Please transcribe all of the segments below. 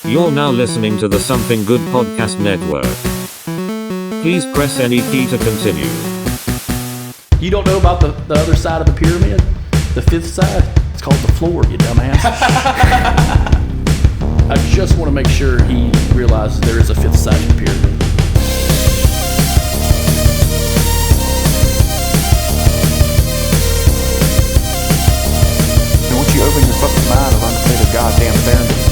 You're now listening to the Something Good Podcast Network. Please press any key to continue. You don't know about the other side of the pyramid? The fifth side? It's called the floor, you dumbass. I just want to make sure he realizes there is a fifth side to the pyramid. And once you open your fucking mind of undefeated goddamn fairness.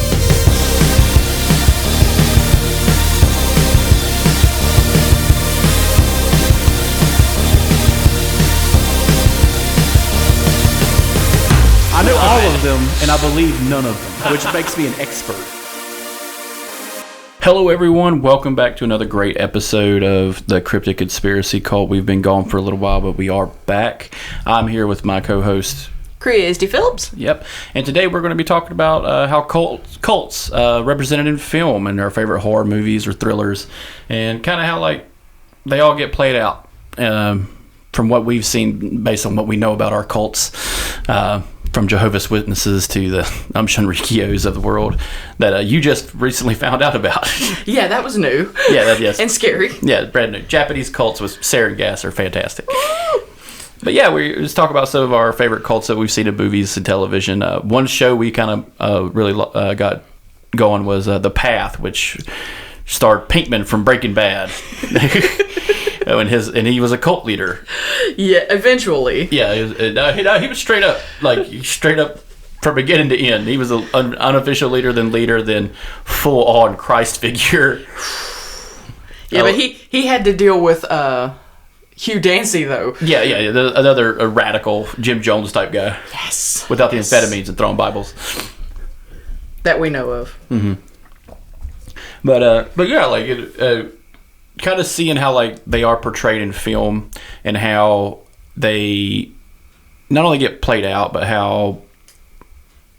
I know all of them, and I believe none of them, which makes me an expert. Hello, everyone. Welcome back to another great episode of the Cryptic Conspiracy Cult. We've been gone for a little while, but we are back. I'm here with my co-host, Cristy Phillips. Yep. And today we're going to be talking about how cults represented in film and our favorite horror movies or thrillers, and kind of how they all get played out from what we've seen based on what we know about our cults. From Jehovah's Witnesses to the Shinrikyos of the world that you just recently found out about. Yeah, that was new. Yeah, yes. And scary. Yeah, brand new. Japanese cults with sarin gas are fantastic. But yeah, we just talk about some of our favorite cults that we've seen in movies and television. One show we kind of really got going was The Path, which starred Pinkman from Breaking Bad. And he was a cult leader. Yeah, eventually. Yeah, he was straight up from beginning to end. He was an unofficial leader, then full on Christ figure. Yeah, but he had to deal with Hugh Dancy though. Yeah, another radical Jim Jones type guy. Yes. Without the amphetamines and throwing Bibles. That we know of. Mm-hmm. But yeah, kind of seeing how they are portrayed in film and how they not only get played out, but how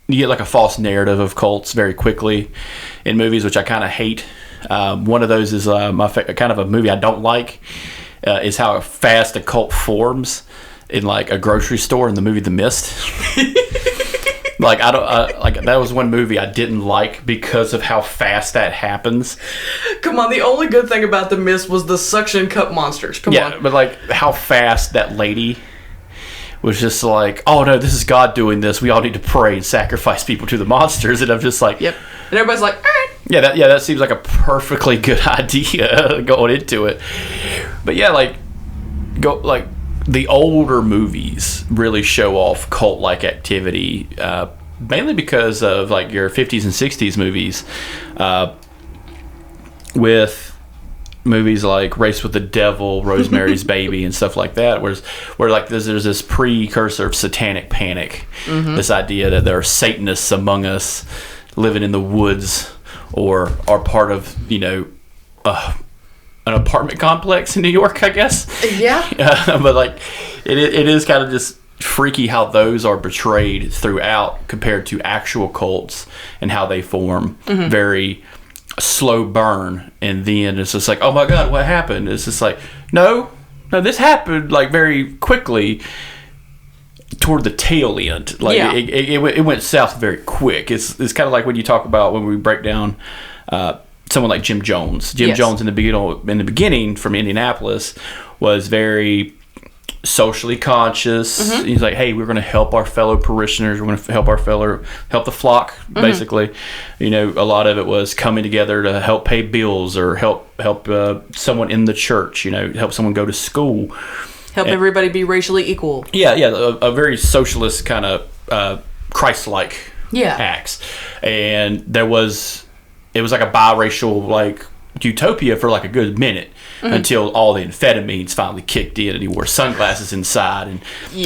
you get a false narrative of cults very quickly in movies, which I kind of hate. One of those is kind of a movie I don't like is how fast a cult forms in a grocery store in the movie The Mist. That was one movie I didn't like because of how fast that happens. Come on, the only good thing about The Mist was the suction cup monsters. Come on. Yeah, but how fast that lady was just oh no, this is God doing this. We all need to pray and sacrifice people to the monsters. And I'm just yep. And everybody's like, all right. Yeah, that seems like a perfectly good idea going into it. But yeah, the older movies really show off cult-like activity, mainly because of your 50s and 60s movies, with movies like Race with the Devil, Rosemary's Baby, and stuff like that, where there's this precursor of satanic panic, this idea that there are Satanists among us living in the woods or are part of, an apartment complex in New York, I guess. Yeah. But it is kind of just freaky how those are portrayed throughout compared to actual cults and how they form. Very slow burn, and then it's just oh my God, what happened? It's just no, this happened very quickly toward the tail end. It went south very quick. It's kind of like when you talk about when we break down someone like Jim Jones. Jim Jones in the beginning from Indianapolis was very socially conscious. He's hey, we're going to help our fellow parishioners. We're going to help the flock, basically. A lot of it was coming together to help pay bills or help someone in the church. Help someone go to school. Help everybody be racially equal. Yeah, a very socialist kind of Christ-like acts. And it was a biracial utopia for a good minute until all the amphetamines finally kicked in and he wore sunglasses inside and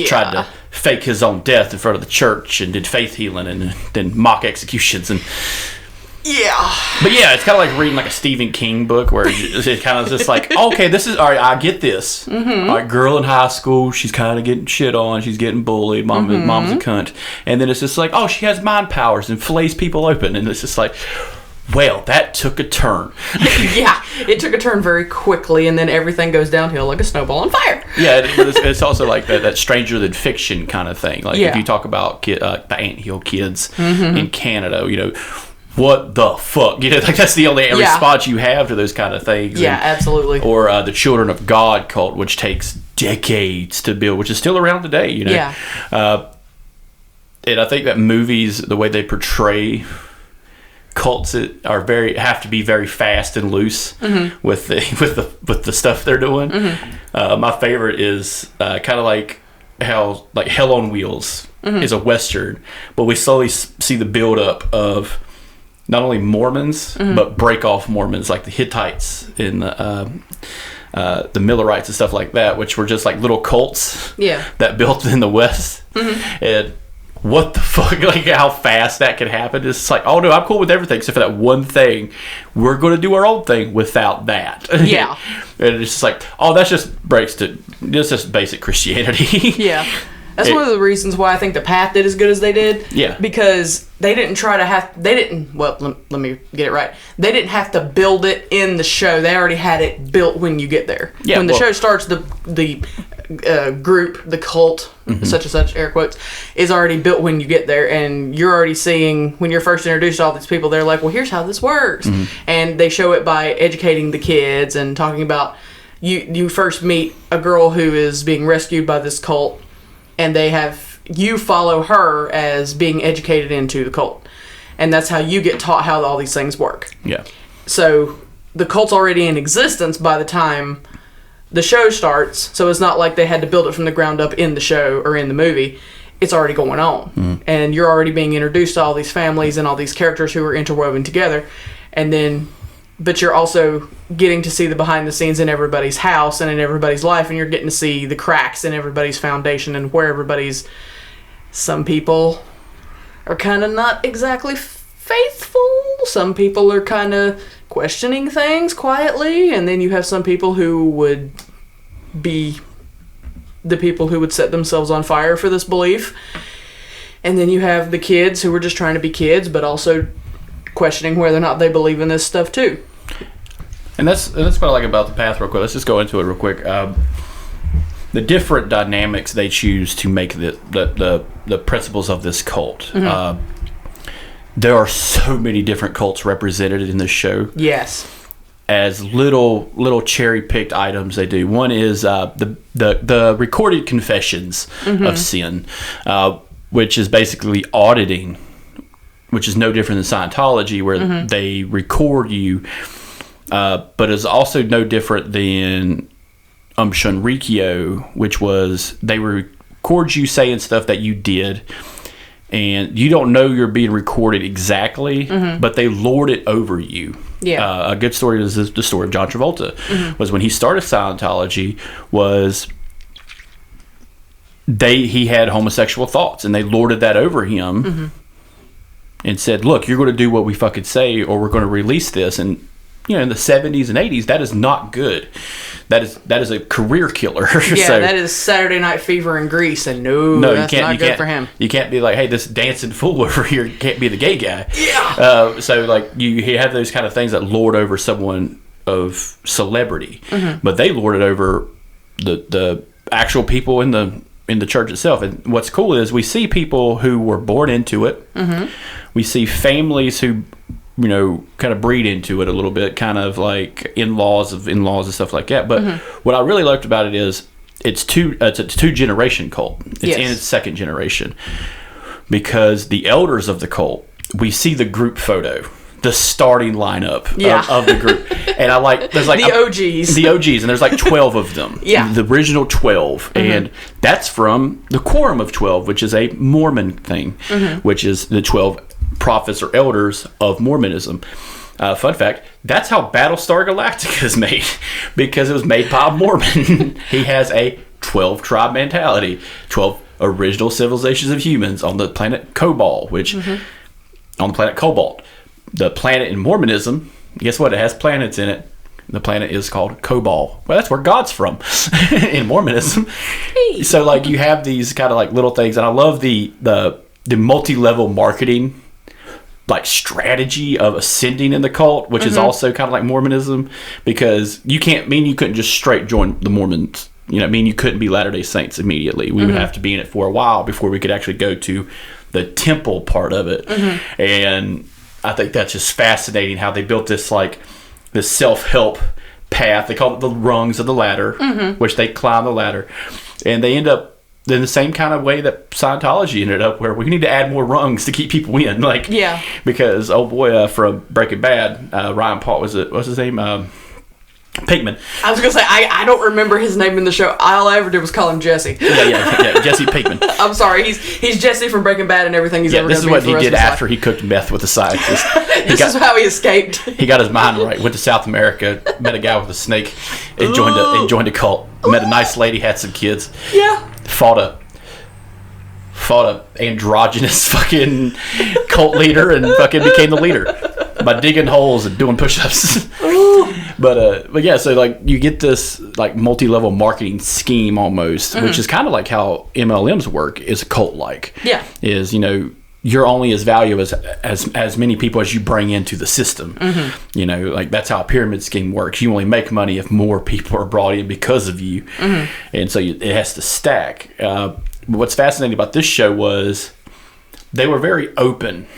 tried to fake his own death in front of the church and did faith healing and then mock executions. And but yeah, it's kind of reading a Stephen King book where it's kind of just okay, this is all right, I get this. All right, girl in high school, she's kind of getting shit on, she's getting bullied, mom's a cunt, and then it's just oh, she has mind powers and fillets people open, and it's just well, that took a turn. Yeah, it took a turn very quickly, and then everything goes downhill like a snowball on fire. Yeah, it's also that stranger than fiction kind of thing. If you talk about the anthill kids in Canada, what the fuck? You know, like that's the only response you have to those kind of things. Yeah, absolutely. Or the Children of God cult, which takes decades to build, which is still around today, you know. Yeah. And I think that movies, the way they portray cults, have to be very fast and loose with the stuff they're doing. My favorite is kind of like how like Hell on Wheels is a Western, but we slowly see the build up of not only Mormons but break off Mormons like the Hittites and the Millerites and stuff like that, which were just like little cults that built in the West. And what the fuck, like how fast that could happen. It's like, oh no, I'm cool with everything except for that one thing. We're going to do our own thing without that. Yeah. And it's just like, oh, that's just basic Christianity. Yeah. That's one of the reasons why I think The Path did as good as they did. Yeah. Because they didn't let me get it right. They didn't have to build it in the show. They already had it built when you get there. Yeah, when the show starts, the group, the cult, such and such, air quotes, is already built when you get there. And you're already seeing, when you're first introduced to all these people, they're like, well, here's how this works. And they show it by educating the kids and talking about, you first meet a girl who is being rescued by this cult. And you follow her as being educated into the cult. And that's how you get taught how all these things work. Yeah. So the cult's already in existence by the time the show starts. So it's not like they had to build it from the ground up in the show or in the movie. It's already going on. And you're already being introduced to all these families and all these characters who are interwoven together. But you're also getting to see the behind the scenes in everybody's house and in everybody's life, and you're getting to see the cracks in everybody's foundation and where some people are kind of not exactly faithful. Some people are kind of questioning things quietly, and then you have some people who would be the people who would set themselves on fire for this belief. And then you have the kids who are just trying to be kids, but also questioning whether or not they believe in this stuff too. And that's what I like about The Path real quick. Let's just go into it real quick. The different dynamics they choose to make the principles of this cult. There are so many different cults represented in this show. Yes. As little cherry picked items they do. One is the recorded confessions of sin, which is basically auditing, which is no different than Scientology, where they record you, but is also no different than Shunrikyo, which was they record you saying stuff that you did, and you don't know you're being recorded exactly, but they lord it over you. Yeah. A good story is the story of John Travolta, was when he started Scientology, he had homosexual thoughts, and they lorded that over him. And said, look, you're going to do what we fucking say, or we're going to release this. And in the 70s and 80s, that is not good. That is a career killer. Yeah, so, that is Saturday Night Fever in Greece, and no, that's not good for him. You can't be like, hey, this dancing fool over here can't be the gay guy. Yeah. So like you have those kind of things that lord over someone of celebrity, but they lord it over the actual people in the church itself. And what's cool is we see people who were born into it. We see families who, kind of breed into it a little bit, kind of like in-laws and stuff like that. But what I really liked about it is it's a two-generation cult. It's in its second generation. Because the elders of the cult, we see the group photo, the starting lineup of the group. And I like, there's like the OGs. The OGs, and there's like 12 of them. Yeah. The original 12. And that's from the Quorum of 12, which is a Mormon thing, which is the 12 prophets or elders of Mormonism. Fun fact, that's how Battlestar Galactica is made, because it was made by a Mormon. He has a 12 tribe mentality, 12 original civilizations of humans on the planet Cobalt, on the planet Cobalt. The planet in Mormonism, guess what? It has planets in it. The planet is called Cobalt. Well, that's where God's from in Mormonism. So, like, you have these kind of like little things, and I love the multi-level marketing, like, strategy of ascending in the cult, which is also kind of like Mormonism, because you couldn't just straight join the Mormons. You couldn't be Latter-day Saints immediately. We would have to be in it for a while before we could actually go to the temple part of it. And I think that's just fascinating how they built this this self-help path. They call it the rungs of the ladder, which they climb the ladder, and they end up in the same kind of way that Scientology ended up, where we need to add more rungs to keep people in. Because from Breaking Bad, Ryan Paul, what's his name? Pinkman. I was gonna say I don't remember his name in the show. All I ever did was call him Jesse. Yeah, Jesse Pinkman. I'm sorry, he's Jesse from Breaking Bad and everything he's ever done. This is what he did after he cooked meth with a scientist. This is how he escaped. He got his mind right. Went to South America, met a guy with a snake, and joined a cult. Met a nice lady, had some kids. Yeah. Fought a androgynous fucking cult leader and fucking became the leader by digging holes and doing push-ups. But yeah, so you get this multi-level marketing scheme almost, which is kind of like how MLMs work, is cult-like. Yeah. Is, you're only as valuable as many people as you bring into the system. That's how a pyramid scheme works. You only make money if more people are brought in because of you. And so it has to stack. What's fascinating about this show was they were very open,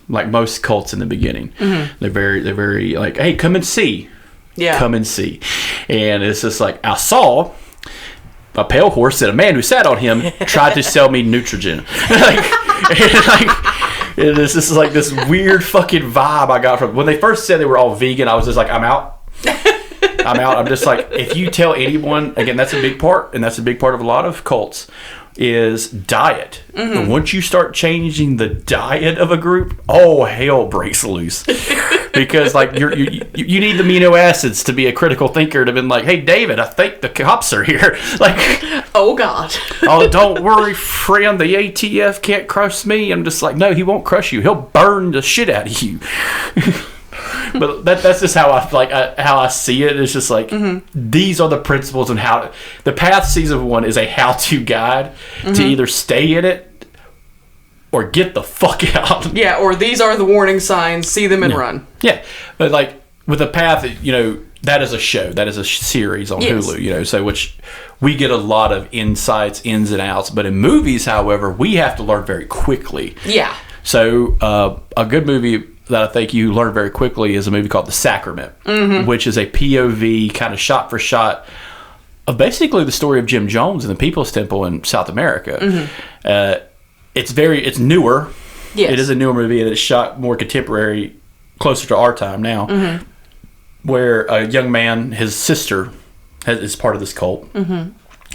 like most cults in the beginning. They're very hey, come and see. Yeah. Come and see. And it's just I saw a pale horse and a man who sat on him tried to sell me Neutrogen. It's just this weird fucking vibe I got from when they first said they were all vegan. I was just I'm out. I'm just if you tell anyone, again, that's a big part, and that's a big part of a lot of cults, is diet. And once you start changing the diet of a group, hell breaks loose. Because you need the amino acids to be a critical thinker to be hey David, I think the cops are here. Oh God. Oh, don't worry, friend, the ATF can't crush me. I'm just no, he won't crush you. He'll burn the shit out of you. But that's just how how I see it. It's just these are the principles and how the Path season 1 is a how-to guide to either stay in it or get the fuck out. Yeah, or these are the warning signs. See them and run. Yeah, but with the Path, that is a show. That is a series on Hulu. So which we get a lot of insights, ins and outs. But in movies, however, we have to learn very quickly. Yeah. So a good movie that I think you learn very quickly is a movie called The Sacrament, which is a POV kind of shot for shot of basically the story of Jim Jones and the People's Temple in South America. It's newer. Yes. It is a newer movie, and it's shot more contemporary, closer to our time now, where a young man, his sister, is part of this cult.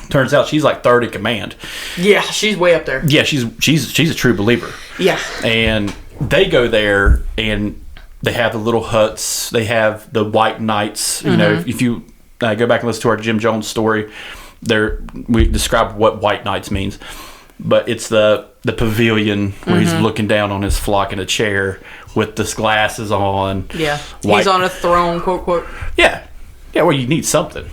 Turns out she's third in command. Yeah, she's way up there. Yeah, she's a true believer. Yeah. And they go there, and they have the little huts. They have the white knights. If you go back and listen to our Jim Jones story, we described what white knights means. But it's the pavilion where he's looking down on his flock in a chair with his glasses on. Yeah. He's on a throne, quote, quote. Yeah. Yeah, well, you need something.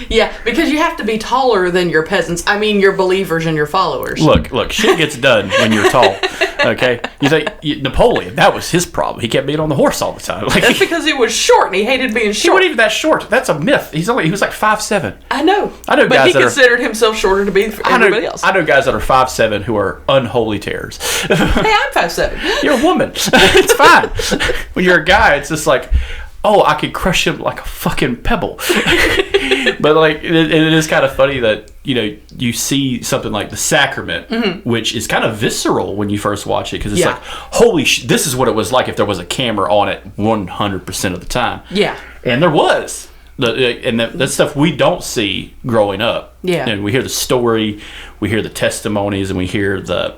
Yeah, because you have to be taller than your peasants. I mean, your believers and your followers. Look, shit gets done when you're tall. Okay? You think Napoleon, that was his problem. He kept being on the horse all the time. That's because he was short and he hated being short. He wasn't even that short. That's a myth. He was 5'7". I know. But guys he considered himself shorter to be everybody else. I know guys that are 5'7" who are unholy terrors. Hey, I'm 5'7". You're a woman. It's fine. When you're a guy, it's just I could crush him like a fucking pebble. But it is kind of funny that you see something like The Sacrament, which is kind of visceral when you first watch it, because it's holy shit, this is what it was like if there was a camera on it 100% of the time. Yeah, and there was. That's stuff we don't see growing up. Yeah, and we hear the story, we hear the testimonies, and we hear the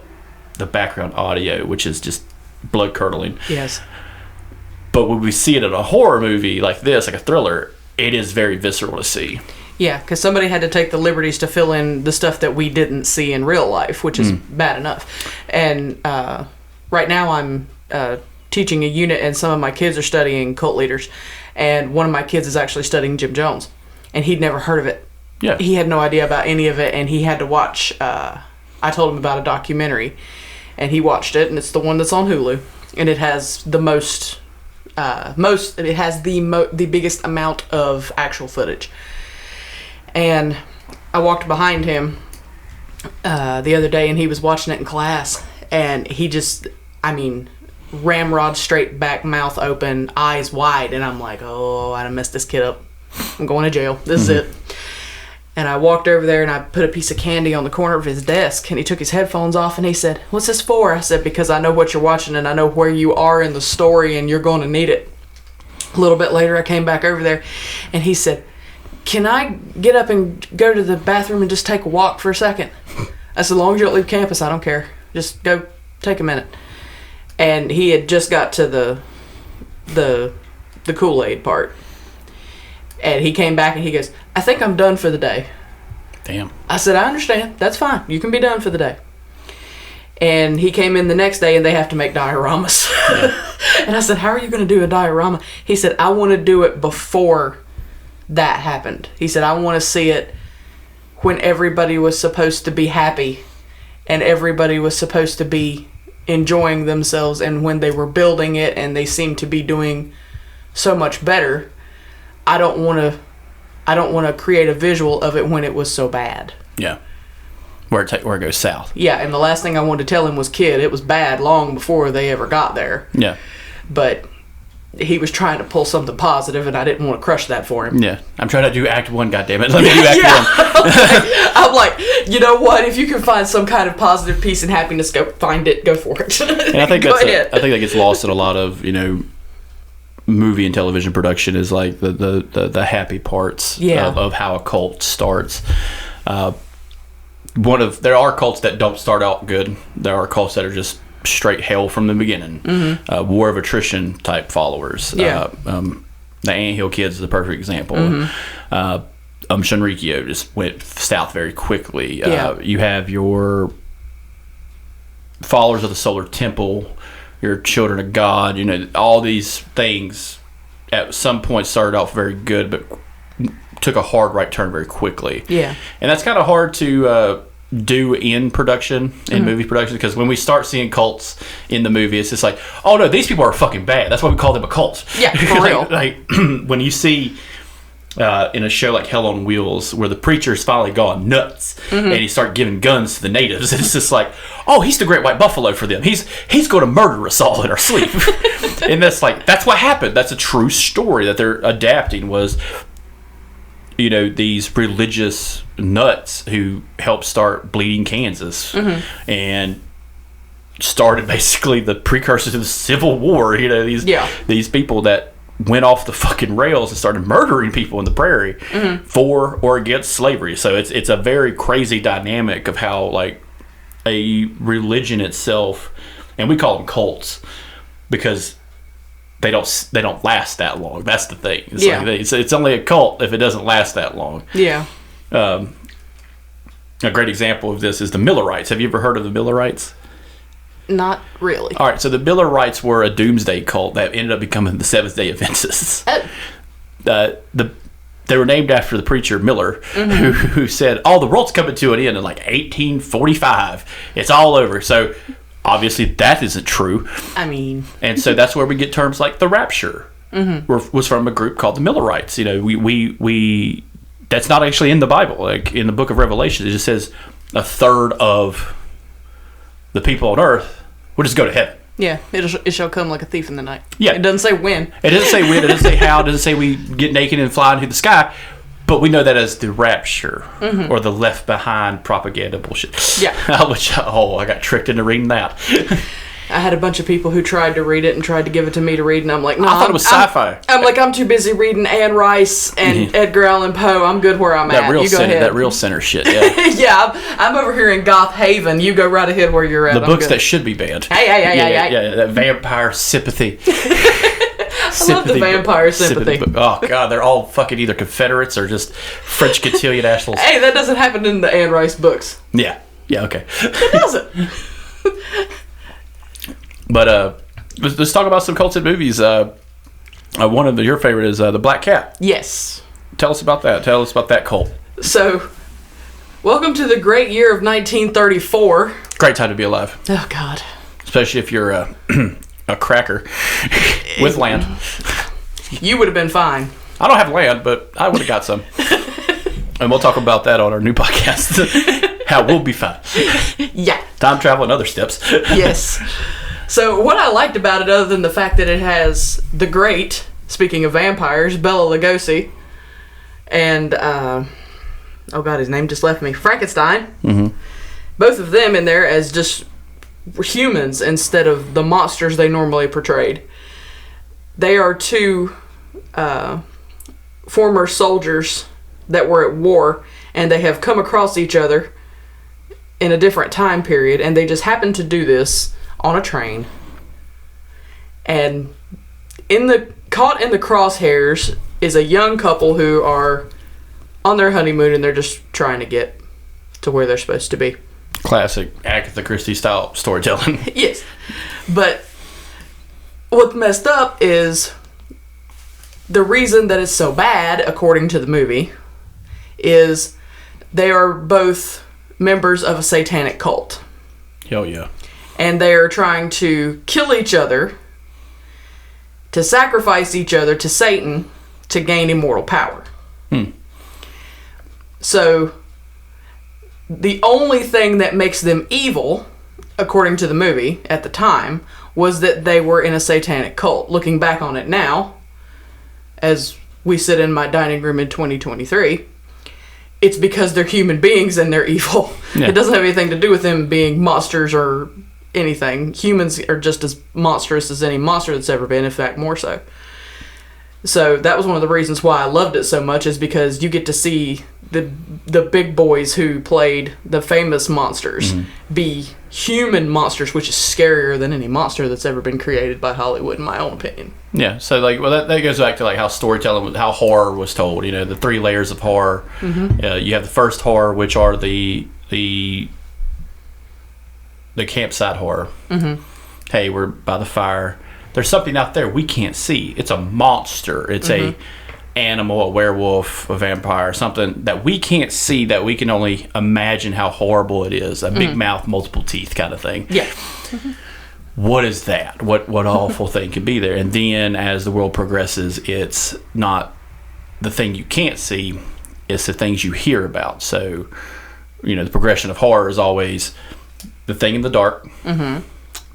background audio, which is just blood curdling. Yes. But when we see it in a horror movie like this, like a thriller, it is very visceral to see. Yeah, because somebody had to take the liberties to fill in the stuff that we didn't see in real life, which is bad enough. And right now I'm teaching a unit, and some of my kids are studying cult leaders. And one of my kids is actually studying Jim Jones. And he'd never heard of it. Yeah. He had no idea about any of it, and he had to watch... I told him about a documentary, and he watched it, and it's the one that's on Hulu. And it has the it has the biggest amount of actual footage. And I walked behind him the other day, and he was watching it in class, and he just, ramrod straight back, mouth open, eyes wide, and I'm like, oh, I done messed this kid up. I'm going to jail. This is it. And I walked over there and I put a piece of candy on the corner of his desk, and he took his headphones off and he said, "What's this for?" I said, "Because I know what you're watching and I know where you are in the story and you're going to need it." A little bit later, I came back over there and he said, "Can I get up and go to the bathroom and just take a walk for a second?" I said, "As long as you don't leave campus, I don't care. Just go take a minute." And he had just got to the Kool-Aid part. And he came back and he goes, "I think I'm done for the day." Damn. I said, "I understand. That's fine. You can be done for the day." And he came in the next day and they have to make dioramas. Yeah. And I said, "How are you going to do a diorama?" He said, "I want to do it before that happened." He said, "I want to see it when everybody was supposed to be happy and everybody was supposed to be enjoying themselves, and when they were building it and they seemed to be doing so much better. I don't want to create a visual of it when it was so bad." Yeah. Where it goes south. Yeah, and the last thing I wanted to tell him was, "Kid, it was bad long before they ever got there." Yeah. But he was trying to pull something positive, and I didn't want to crush that for him. Yeah. I'm trying to do act 1, goddammit. Let me do act 1. I'm like, you know what? If you can find some kind of positive peace and happiness, go find it. Go for it. And I think I think that gets lost in a lot of, movie and television production is like the happy parts of how a cult starts. There are cults that don't start out good. There are cults that are just straight hell from the beginning. Mm-hmm. War of attrition type followers. Yeah. The Anthill Kids is the perfect example. Mm-hmm. Shinrikyo just went south very quickly. You have your followers of the Solar Temple, your Children of God, all these things at some point started off very good, but took a hard right turn very quickly. Yeah. And that's kind of hard to do in production, in movie production, because when we start seeing cults in the movie, it's just like, oh no, these people are fucking bad. That's why we call them a cult. Yeah, for real. Like when you see in a show like Hell on Wheels, where the preacher's finally gone nuts, and he starts giving guns to the natives, it's just like, oh, he's the great white buffalo for them. He's going to murder us all in our sleep. And that's what happened. That's a true story that they're adapting, was these religious nuts who helped start Bleeding Kansas and started basically the precursor to the Civil War. These people that went off the fucking rails and started murdering people in the prairie for or against slavery. So it's a very crazy dynamic of how like a religion itself, and we call them cults because they don't last that long. That's the thing. It's only a cult if it doesn't last that long. Yeah. A great example of this is the Millerites. Have you ever heard of the Millerites? Not really. All right, so the Millerites were a doomsday cult that ended up becoming the Seventh-day Adventists. They were named after the preacher Miller, who said, "Oh, the world's coming to an end in like 1845. It's all over." So obviously that isn't true. I mean, and so that's where we get terms like the rapture. Was from a group called the Millerites. We that's not actually in the Bible. Like in the book of Revelation, it just says a third of the people on earth will just go to heaven. Yeah, it shall come like a thief in the night. Yeah. It doesn't say when. It doesn't say when. It doesn't say how. It doesn't say we get naked and fly into the sky. But we know that as the rapture or the left behind propaganda bullshit. Yeah. I got tricked into reading that. I had a bunch of people who tried to read it and tried to give it to me to read, and I'm like, no. I thought it was sci-fi. I'm too busy reading Anne Rice and Edgar Allan Poe. I'm good where I'm at. You go ahead. That real center shit, yeah. Yeah, I'm over here in Goth Haven. You go right ahead where you're at. The books that should be banned. Hey. Yeah, that vampire sympathy. I love the vampire sympathy. Oh, God, they're all fucking either Confederates or just French cotillion assholes. Hey, that doesn't happen in the Anne Rice books. Yeah, okay. It doesn't. But let's talk about some cults in movies. One of your favorite is The Black Cat. Yes. Tell us about that. Tell us about that cult. So, welcome to the great year of 1934. Great time to be alive. Oh, God. Especially if you're a cracker with land. You would have been fine. I don't have land, but I would have got some. And we'll talk about that on our new podcast. How we'll be fine. Yeah. Time travel and other steps. Yes. So what I liked about it, other than the fact that it has the great, speaking of vampires, Bela Lugosi, and oh god, his name just left me, Frankenstein. Mm-hmm. Both of them in there as just humans instead of the monsters they normally portrayed. They are two former soldiers that were at war, and they have come across each other in a different time period, and they just happened to do this on a train. And caught in the crosshairs is a young couple who are on their honeymoon, and they're just trying to get to where they're supposed to be. Classic Agatha Christie style storytelling. Yes. But what's messed up is the reason that it's so bad, according to the movie, is they are both members of a satanic cult. Hell yeah. And they are trying to kill each other, to sacrifice each other to Satan to gain immortal power. So the only thing that makes them evil, according to the movie at the time, was that they were in a satanic cult. Looking back on it now, as we sit in my dining room in 2023, it's because they're human beings and they're evil. Yeah. It doesn't have anything to do with them being monsters or anything. Humans are just as monstrous as any monster that's ever been, in fact, more so. So that was one of the reasons why I loved it so much, is because you get to see the big boys who played the famous monsters be human monsters, which is scarier than any monster that's ever been created by Hollywood, in my own opinion. Yeah, so like, well, that goes back to like how storytelling, how horror was told. You know, the 3 layers of horror. You have the first horror, which are the campsite horror. Hey, we're by the fire. There's something out there we can't see. It's a monster. It's a animal, a werewolf, a vampire, something that we can't see, that we can only imagine how horrible it is. A big mouth, multiple teeth kind of thing. Yeah. What is that? What awful thing could be there? And then as the world progresses, it's not the thing you can't see, it's the things you hear about. So, you know, the progression of horror is always the thing in the dark,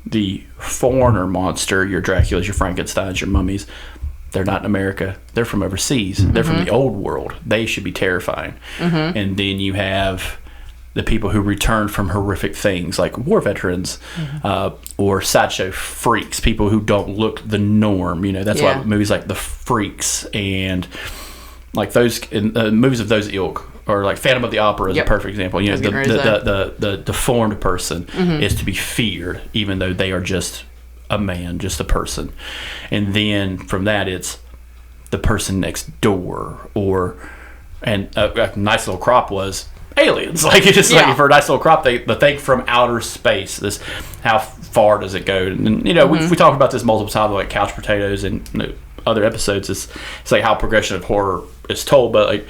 the foreigner monster, your Draculas, your Frankensteins, your mummies. They're not in America. They're from overseas. They're from the old world. They should be terrifying. And then you have the people who return from horrific things, like war veterans, or sideshow freaks, people who don't look the norm. You know, that's why movies like The Freaks and like those movies of those ilk, or like Phantom of the Opera is a perfect example. You know, the deformed person is to be feared, even though they are just a man, just a person. And then from that, it's the person next door, and a nice little crop was aliens. Like, it's just like, for a nice little crop, the thing from outer space. This, how far does it go? And you know, we talked about this multiple times, like couch potatoes and other episodes. It's like how progression of horror is told, but like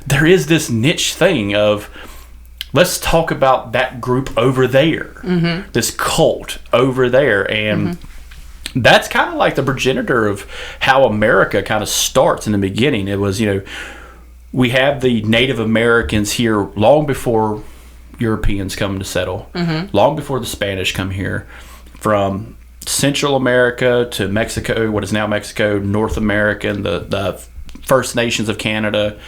there is this niche thing of, let's talk about that group over there, this cult over there. And that's kind of like the progenitor of how America kind of starts in the beginning. It was, you know, we have the Native Americans here long before Europeans come to settle, long before the Spanish come here, from Central America to Mexico, what is now Mexico, North America, and the First Nations of Canada,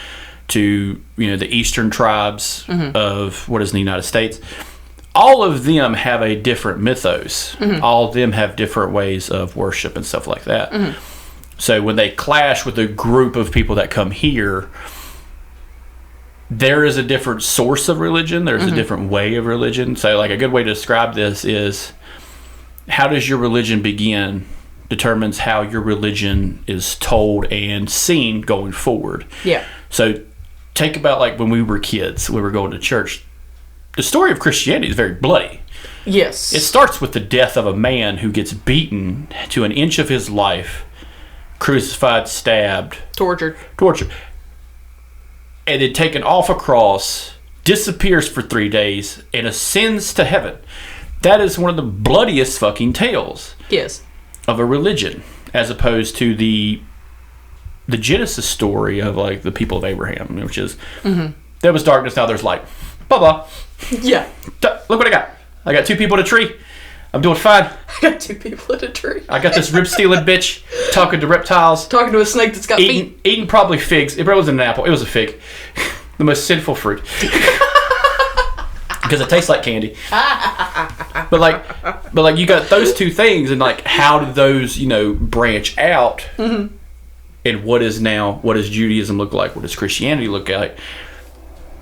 to, you know, the eastern tribes of what is the United States. All of them have a different mythos. All of them have different ways of worship and stuff like that. So when they clash with a group of people that come here, there is a different source of religion. There's a different way of religion. So like a good way to describe this is, how does your religion begin determines how your religion is told and seen going forward. Yeah. So think about like when we were kids, we were going to church. The story of Christianity is very bloody. Yes. It starts with the death of a man who gets beaten to an inch of his life, crucified, stabbed, tortured, and then taken off a cross, disappears for 3 days, and ascends to heaven. That is one of the bloodiest fucking tales. Yes. Of a religion, as opposed to the Genesis story of like the people of Abraham, which is there was darkness, now there's light. Blah blah. Yeah. Look what I got. I got 2 people in a tree. I'm doing fine. I got 2 people at a tree. I got this rib-stealing bitch talking to reptiles. Talking to a snake that's got feet. Eating probably figs. It wasn't an apple. It was a fig. The most sinful fruit. Because it tastes like candy. But like you got those 2 things, and like how do those, branch out? Mm-hmm. And what does Judaism look like? What does Christianity look like?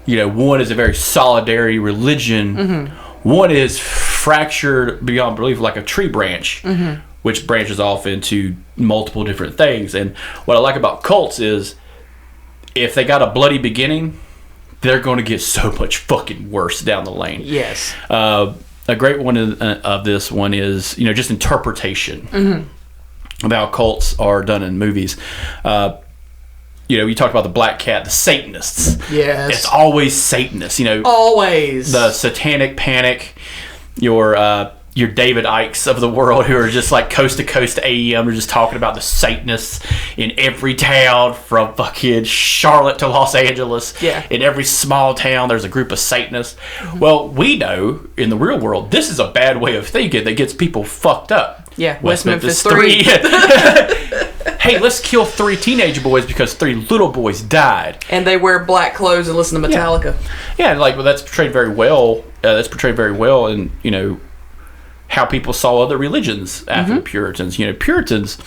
One is a very solidary religion. Mm-hmm. One is fractured beyond belief, like a tree branch, mm-hmm. which branches off into multiple different things. And what I like about cults is if they got a bloody beginning, they're going to get so much fucking worse down the lane. Yes. A great one of this one is, just interpretation. Mm-hmm. Of how cults are done in movies. You talked about the Black Cat, the Satanists. Yes. It's always Satanists, Always. The Satanic Panic, your David Ikes of the world who are just like coast to coast AEM are just talking about the Satanists in every town from fucking Charlotte to Los Angeles. Yeah. In every small town, there's a group of Satanists. Mm-hmm. Well, we know in the real world, this is a bad way of thinking that gets people fucked up. Yeah, West Memphis 3. Hey, let's kill 3 teenage boys because 3 little boys died. And they wear black clothes and listen to Metallica. Yeah, that's portrayed very well. In, how people saw other religions after mm-hmm. the Puritans. Puritans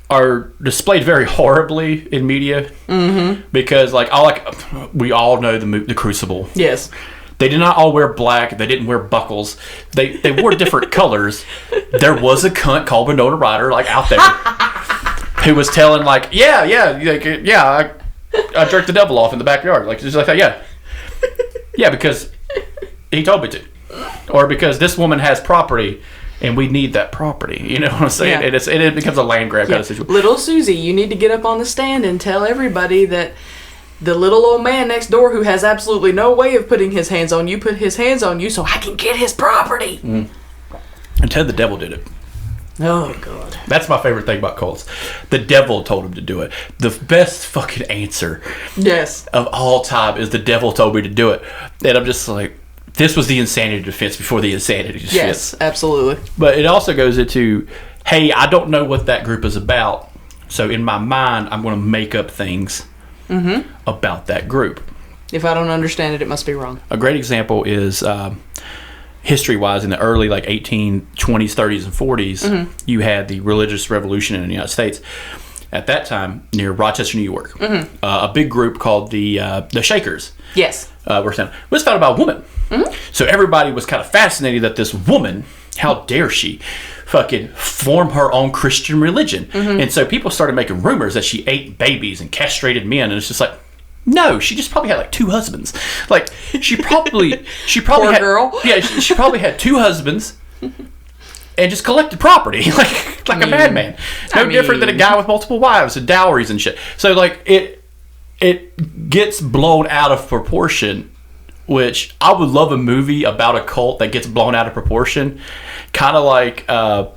are displayed very horribly in media mm-hmm. because, we all know the Crucible. Yes. They did not all wear black. They didn't wear buckles. They wore different colors. There was a cunt called Winona Ryder, out there, who was telling, I jerked the devil off in the backyard. Just like that, yeah. Yeah, because he told me to. Or because this woman has property, and we need that property. You know what I'm saying? Yeah. And it becomes a land grab kind of situation. Little Susie, you need to get up on the stand and tell everybody that the little old man next door who has absolutely no way of putting his hands on you put his hands on you so I can get his property. Mm. And Ted the devil did it. Oh, God. That's my favorite thing about cults. The devil told him to do it. The best fucking answer of all time is the devil told me to do it. And I'm just like, this was the insanity defense before the insanity defense. Yes, absolutely. But it also goes into, hey, I don't know what that group is about. So in my mind, I'm going to make up things mm-hmm. about that group. If I don't understand it, it must be wrong. A great example is history-wise, in the early 1820s, 30s, and 40s, mm-hmm. you had the religious revolution in the United States. At that time, near Rochester, New York, mm-hmm. A big group called the Shakers. Yes, was founded by a woman. Mm-hmm. So everybody was kind of fascinated that this woman, how dare she, fucking form her own Christian religion. Mm-hmm. And so people started making rumors that she ate babies and castrated men, and it's just like, no, she just probably had 2 husbands. She probably Poor had, girl. Yeah, she probably had 2 husbands and just collected property like a madman. No different than a guy with multiple wives and dowries and shit. So it gets blown out of proportion. Which I would love a movie about a cult that gets blown out of proportion, kind of like what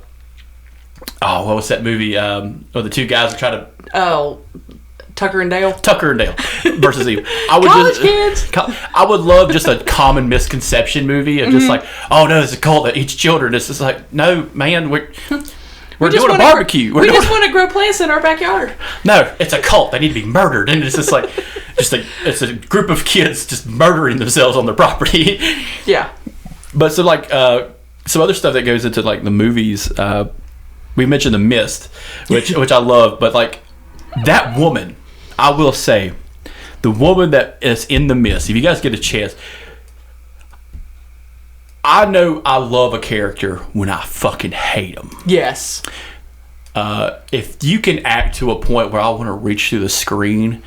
was that movie? Where the 2 guys are trying to Tucker and Dale versus Eve. College kids. I would love just a common misconception movie of just mm-hmm. oh no, it's a cult that eats children. It's just like, no, man, we're doing a barbecue. We just want to grow plants in our backyard. No, it's a cult. They need to be murdered, and it's just like, it's a group of kids just murdering themselves on their property. Yeah. But so some other stuff that goes into the movies. We mentioned The Mist, which I love, but that woman, I will say, the woman that is in The Mist. If you guys get a chance. I know I love a character when I fucking hate them. Yes. If you can act to a point where I want to reach through the screen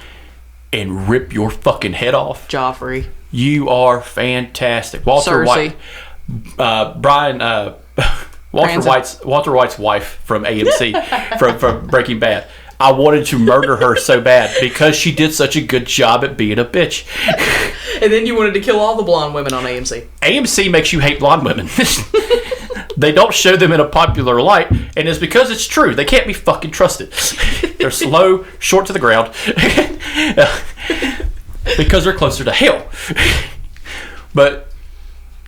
and rip your fucking head off, Joffrey, you are fantastic. Walter Cersei. White, Walter White's wife from AMC from Breaking Bad. I wanted to murder her so bad because she did such a good job at being a bitch. And then you wanted to kill all the blonde women on AMC. AMC makes you hate blonde women. They don't show them in a popular light, and it's because it's true. They can't be fucking trusted. They're slow, short to the ground, because they're closer to hell. But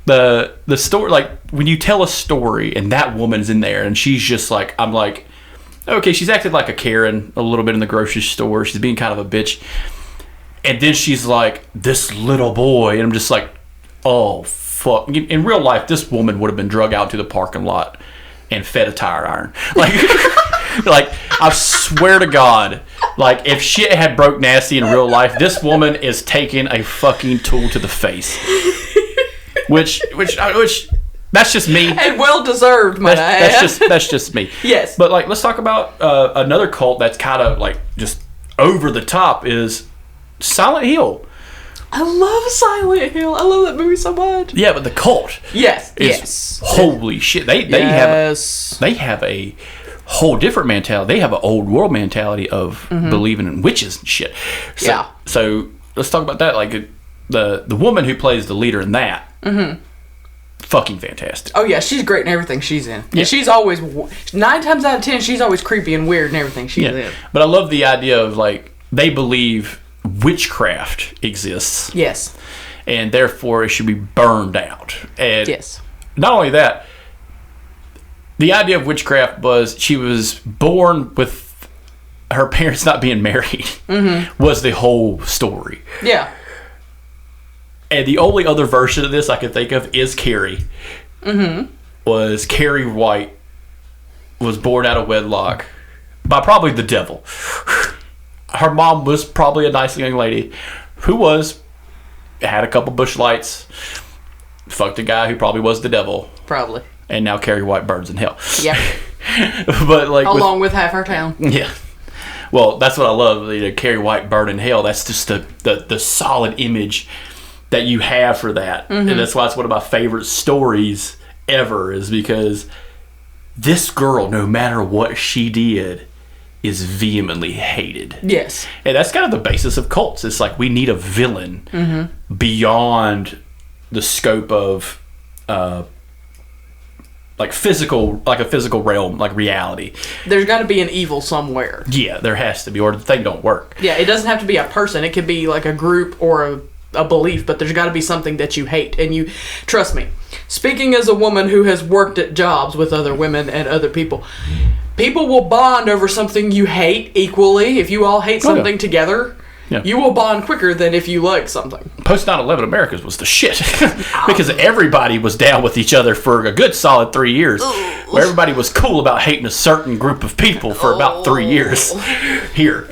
the story, like when you tell a story and that woman's in there and she's just like, I'm like, okay, she's acted like a Karen a little bit in the grocery store. She's being kind of a bitch. And then she's like, this little boy. And I'm just like, oh, fuck. In real life, this woman would have been drug out to the parking lot and fed a tire iron. Like, like I swear to God, like if shit had broke nasty in real life, this woman is taking a fucking tool to the face. Which that's just me. And well deserved, might I add. That's just me. Yes. But like, let's talk about another cult that's kind of like just over the top is Silent Hill. I love Silent Hill. I love that movie so much. Yeah, but the cult. Yes. Holy shit. They have a whole different mentality. They have an old world mentality of believing in witches and shit. So let's talk about that. Like the woman who plays the leader in that. Fucking fantastic. Oh yeah, she's great in everything she's in. Yeah. And she's always 9 times out of 10, she's always creepy and weird in everything she's in. But I love the idea of like they believe witchcraft exists. Yes. And therefore it should be burned out. And yes. Not only that, the idea of witchcraft was she was born with her parents not being married was the whole story. Yeah. And the only other version of this I can think of is Carrie. Was Carrie White was born out of wedlock by probably the devil. Her mom was probably a nice young lady who had a couple bush lights, fucked a guy who probably was the devil. Probably. And now Carrie White burns in hell. Yeah. But like along with half our town. Yeah. Well, that's what I love. Carrie White burn in hell. That's just the solid image that you have for that. And that's why it's one of my favorite stories ever, is because this girl, no matter what she did, is vehemently hated. Yes. And that's kind of the basis of cults. It's like we need a villain beyond the scope of like a physical realm, like reality. There's got to be an evil somewhere. Yeah, there has to be, or the thing don't work. Yeah, it doesn't have to be a person. It could be like a group or a belief, but there's got to be something that you hate. And you, trust me, speaking as a woman who has worked at jobs with other women and other people will bond over something you hate equally. If you all hate something together, you will bond quicker than if you like something. Post 9/11 Americas was the shit. Because everybody was down with each other for a good solid 3 years. Where everybody was cool about hating a certain group of people for about 3 years here.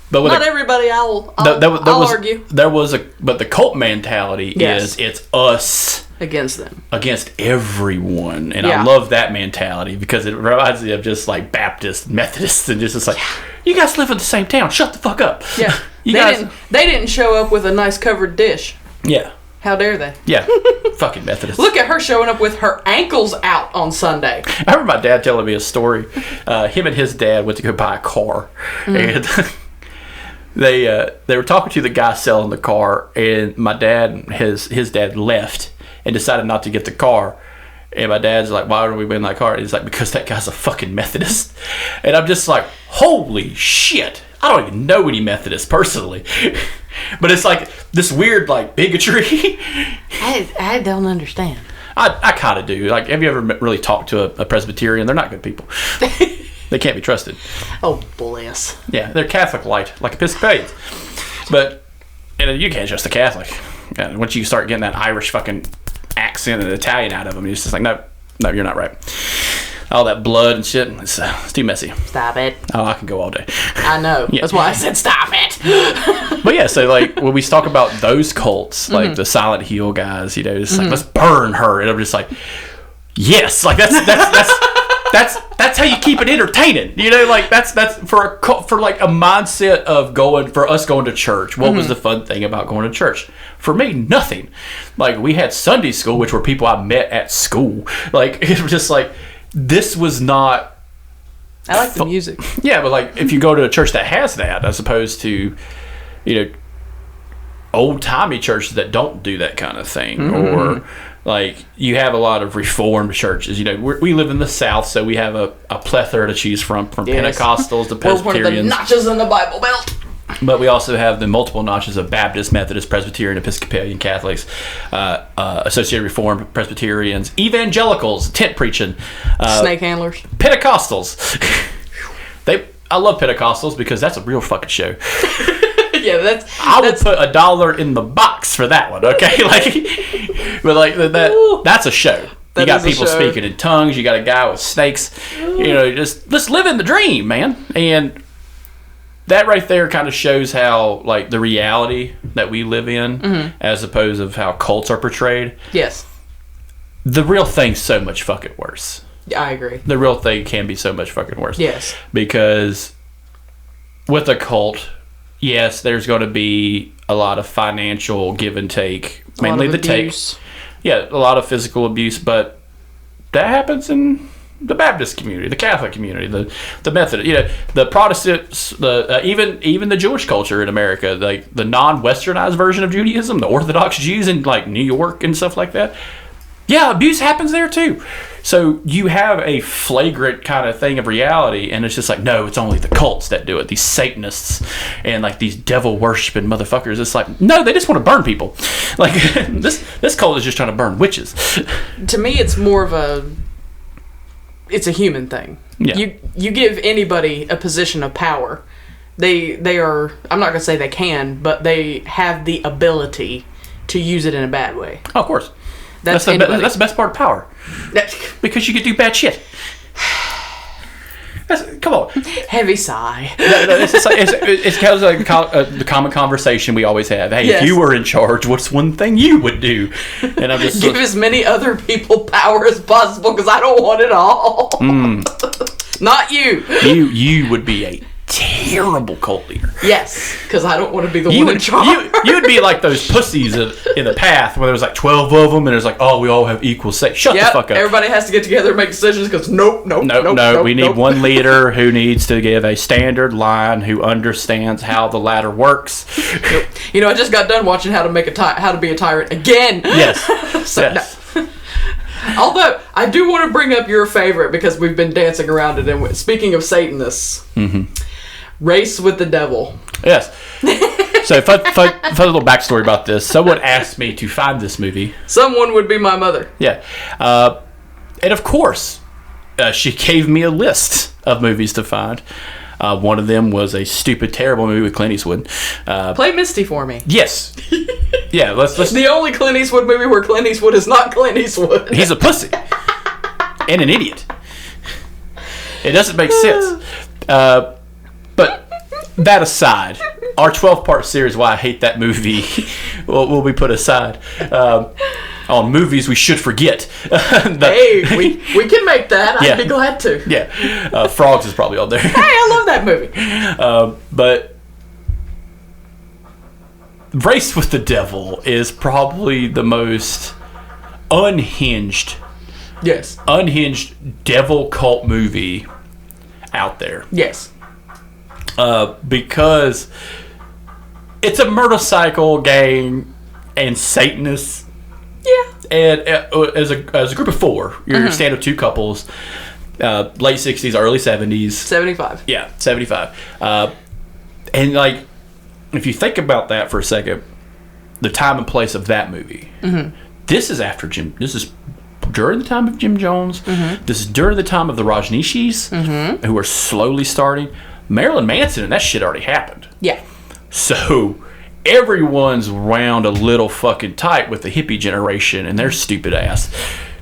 But not everybody, I'll argue. But the cult mentality is it's us against them, against everyone, and I love that mentality because it reminds me of just like Baptists, Methodists, and just like, you guys live in the same town. Shut the fuck up. Yeah, they didn't show up with a nice covered dish. Yeah. How dare they? Yeah. Fucking Methodists. Look at her showing up with her ankles out on Sunday. I remember my dad telling me a story. Him and his dad went to go buy a car, and they were talking to the guy selling the car, and my dad and his dad left and decided not to get the car. And my dad's like, why are we in that car? And he's like, because that guy's a fucking Methodist. And I'm just like, holy shit. I don't even know any Methodists personally. But it's like this weird like bigotry. I don't understand. I kind of do. Like, have you ever really talked to a Presbyterian? They're not good people. They can't be trusted. Oh, bless. Yeah, they're Catholic light, like Episcopalians. But you can't trust a Catholic. And once you start getting that Irish fucking accent and Italian out of them, you're just like, no, you're not right. All that blood and shit, it's too messy. Stop it. Oh, I can go all day. I know. Yeah. That's why I said stop it. But yeah, so like when we talk about those cults, like the Silent Hill guys, it's like, let's burn her. And I'm just like, yes, like that's how you keep it entertaining. Like that's for like a mindset of going to church. What was the fun thing about going to church? For me, nothing. Like we had Sunday school, which were people I met at school. Like it was just like, this was not. I like the music. Yeah, but like if you go to a church that has that, as opposed to, old timey churches that don't do that kind of thing, or like you have a lot of Reformed churches. We live in the South, so we have a plethora to choose from Pentecostals to Presbyterians. We're one of the notches in the Bible Belt. But we also have the multiple notches of Baptist, Methodist, Presbyterian, Episcopalian, Catholics, Associated Reformed, Presbyterians, Evangelicals, tent preaching, Snake handlers, Pentecostals. I love Pentecostals because that's a real fucking show. Yeah, I would put $1 in the box for that one. Okay, that's a show. You got people speaking in tongues. You got a guy with snakes. Just living the dream, man. And that right there kind of shows how the reality that we live in, as opposed of how cults are portrayed. Yes. The real thing's so much fucking worse. I agree. The real thing can be so much fucking worse. Yes. Because with a cult, yes, there's going to be a lot of financial give and take. Mainly the take. Yeah, a lot of physical abuse, but that happens in the Baptist community, the Catholic community, the Methodist, the Protestants, even the Jewish culture in America, the non-Westernized version of Judaism, the Orthodox Jews in New York and stuff like that. Yeah, abuse happens there too. So you have a flagrant kind of thing of reality, and it's just no, it's only the cults that do it. These Satanists and these devil worshiping motherfuckers. It's no, they just want to burn people. This cult is just trying to burn witches. To me, it's more of it's a human thing. Yeah. You give anybody a position of power. They are, I'm not gonna say they can, but they have the ability to use it in a bad way. Oh, of course. That's the best part of power. Because you can do bad shit. Come on. Heavy sigh. It's kind of the common conversation we always have. Hey, yes. If you were in charge, what's one thing you would do? And I'm just give as many other people power as possible because I don't want it all. Not you. You would be a terrible cult leader. Yes, because I don't want to be the one in charge. You would be like those pussies in the path where there's 12 of them and there's we all have equal say. Shut the fuck up. Everybody has to get together and make decisions because nope. We need one leader who needs to give a standard line, who understands how the ladder works. I just got done watching How to Be a Tyrant again. Yes. Yes. No. Although I do want to bring up your favorite because we've been dancing around it. And speaking of Satanists. Race with the Devil. Yes. So, fun little backstory about this. Someone asked me to find this movie. Someone would be my mother. Yeah. And of course, she gave me a list of movies to find. One of them was a stupid, terrible movie with Clint Eastwood. Play Misty for me. Yes. Yeah, let's. The only Clint Eastwood movie where Clint Eastwood is not Clint Eastwood. He's a pussy. And an idiot. It doesn't make sense. But that aside, our 12-part series, Why I Hate That Movie, will be put aside. On movies we should forget. Hey, we can make that. I'd be glad to. Yeah. Frogs is probably on there. Hey, I love that movie. But Race with the Devil is probably the most unhinged devil cult movie out there. Yes. Because it's a motorcycle gang and Satanists. Yeah. And as a group of four, you're stand-up two couples, late 60s, early 70s. 75. Yeah, 75. And if you think about that for a second, the time and place of that movie. This is after this is during the time of Jim Jones. This is during the time of the Rajneeshis, who are slowly starting. Marilyn Manson and that shit already happened. Yeah. So everyone's wound a little fucking tight with the hippie generation and their stupid ass.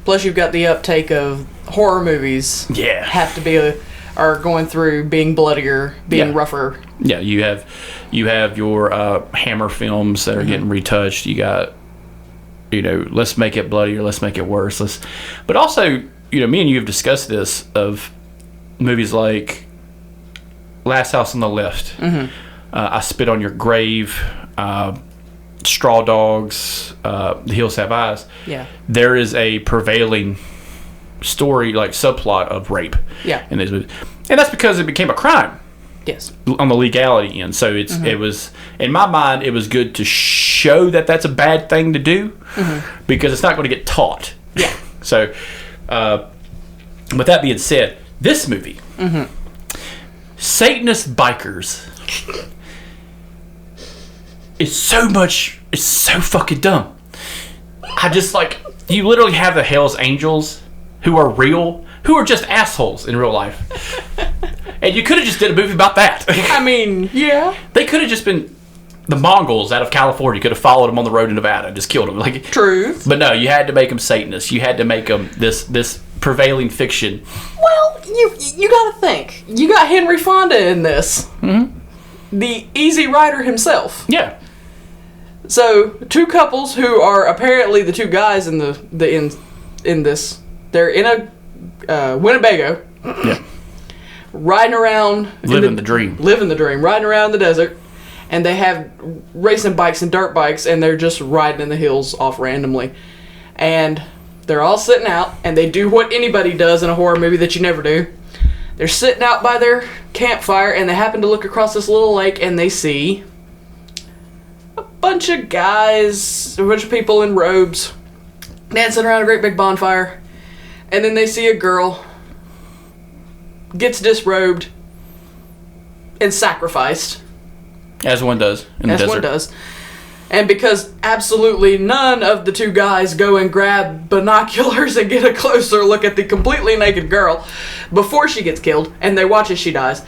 Plus you've got the uptake of horror movies. Yeah. Have to be are going through being bloodier, being rougher. Yeah, you have your Hammer films that are getting retouched. You got let's make it bloodier, let's make it worse. But also, me and you have discussed this of movies like Last House on the Left, I Spit on Your Grave, Straw Dogs, The Hills Have Eyes. Yeah. There is a prevailing story, subplot of rape. Yeah. In these movies. And that's because it became a crime. Yes. On the legality end. So it was, in my mind, it was good to show that that's a bad thing to do because it's not going to get taught. Yeah. So, with that being said, this movie, Satanist bikers it's so fucking dumb. I just like, you literally have the Hell's Angels who are real, who are just assholes in real life. And you could have just did a movie about that. I mean, yeah. They could have just been the Mongols out of California. You could have followed them on the road to Nevada and just killed them. Like, Truth. But no, you had to make them Satanists. You had to make them this prevailing fiction. Well, you gotta think. You got Henry Fonda in this. Mm-hmm. The Easy Rider himself. Yeah. So, two couples who are apparently the two guys in in this. They're in a Winnebago. Yeah. Riding around. Living the dream. Living the dream. Riding around the desert. And they have racing bikes and dirt bikes, and they're just riding in the hills off randomly. And they're all sitting out, and they do what anybody does in a horror movie that you never do. They're sitting out by their campfire, and they happen to look across this little lake, and they see a bunch of guys, a bunch of people in robes, dancing around a great big bonfire. And then they see a girl gets disrobed and sacrificed. As one does in the desert. As one does. And because absolutely none of the two guys go and grab binoculars and get a closer look at the completely naked girl before she gets killed, and they watch as she dies.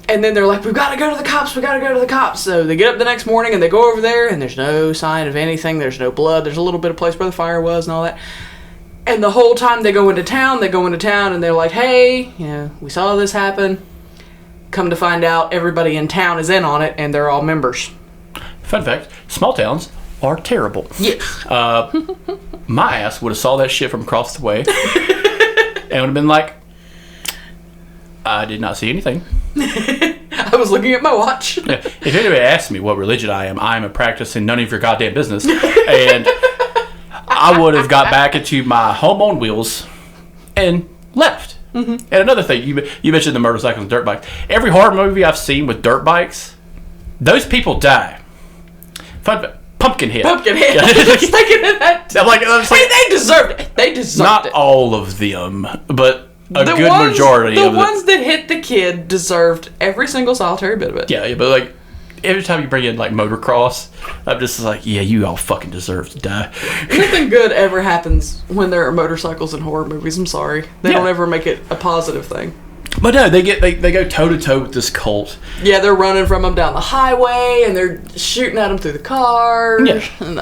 And then they're like, we've got to go to the cops, we got to go to the cops. So they get up the next morning and they go over there, and there's no sign of anything, there's no blood, there's a little bit of place where the fire was and all that. And the whole time they go into town, and they're like, hey, we saw this happen. Come to find out, everybody in town is in on it, and they're all members. Fun fact, small towns are terrible. Yes. My ass would have saw that shit from across the way and would have been like, I did not see anything. I was looking at my watch. If anybody asks me what religion I am a practicing none of your goddamn business. And I would have got back into my home on wheels and left. Mm-hmm. And another thing, you mentioned the motorcycles and dirt bikes. Every horror movie I've seen with dirt bikes, those people die. Pumpkinhead. Pumpkinhead. Just thinking of that. I'm like, they deserved it. They deserved not it. Not all of them, but a the good ones, majority the of them. The ones that hit the kid deserved every single solitary bit of it. Yeah, but like, every time you bring in like motocross, I'm just like, yeah, you all fucking deserve to die. Nothing good ever happens when there are motorcycles in horror movies. I'm sorry, they don't ever make it a positive thing. But no, they go toe to toe with this cult. Yeah, they're running from them down the highway, and they're shooting at them through the cars. Yeah, and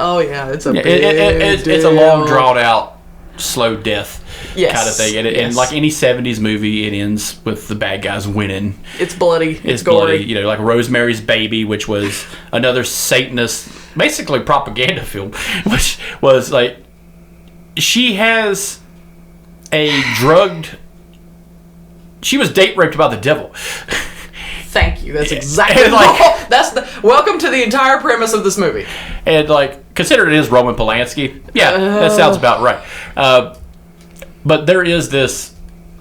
it's a big it's a long drawn out, slow death. Yes. Kind of thing. And like any 70s movie, it ends with the bad guys winning. It's bloody. It's gory. bloody. Like Rosemary's Baby, which was another Satanist, basically propaganda film, which was like, she has a drugged... She was date raped by the devil. Thank you. That's exactly welcome to the entire premise of this movie. And like, consider it is Roman Polanski. Yeah, that sounds about right. But there is this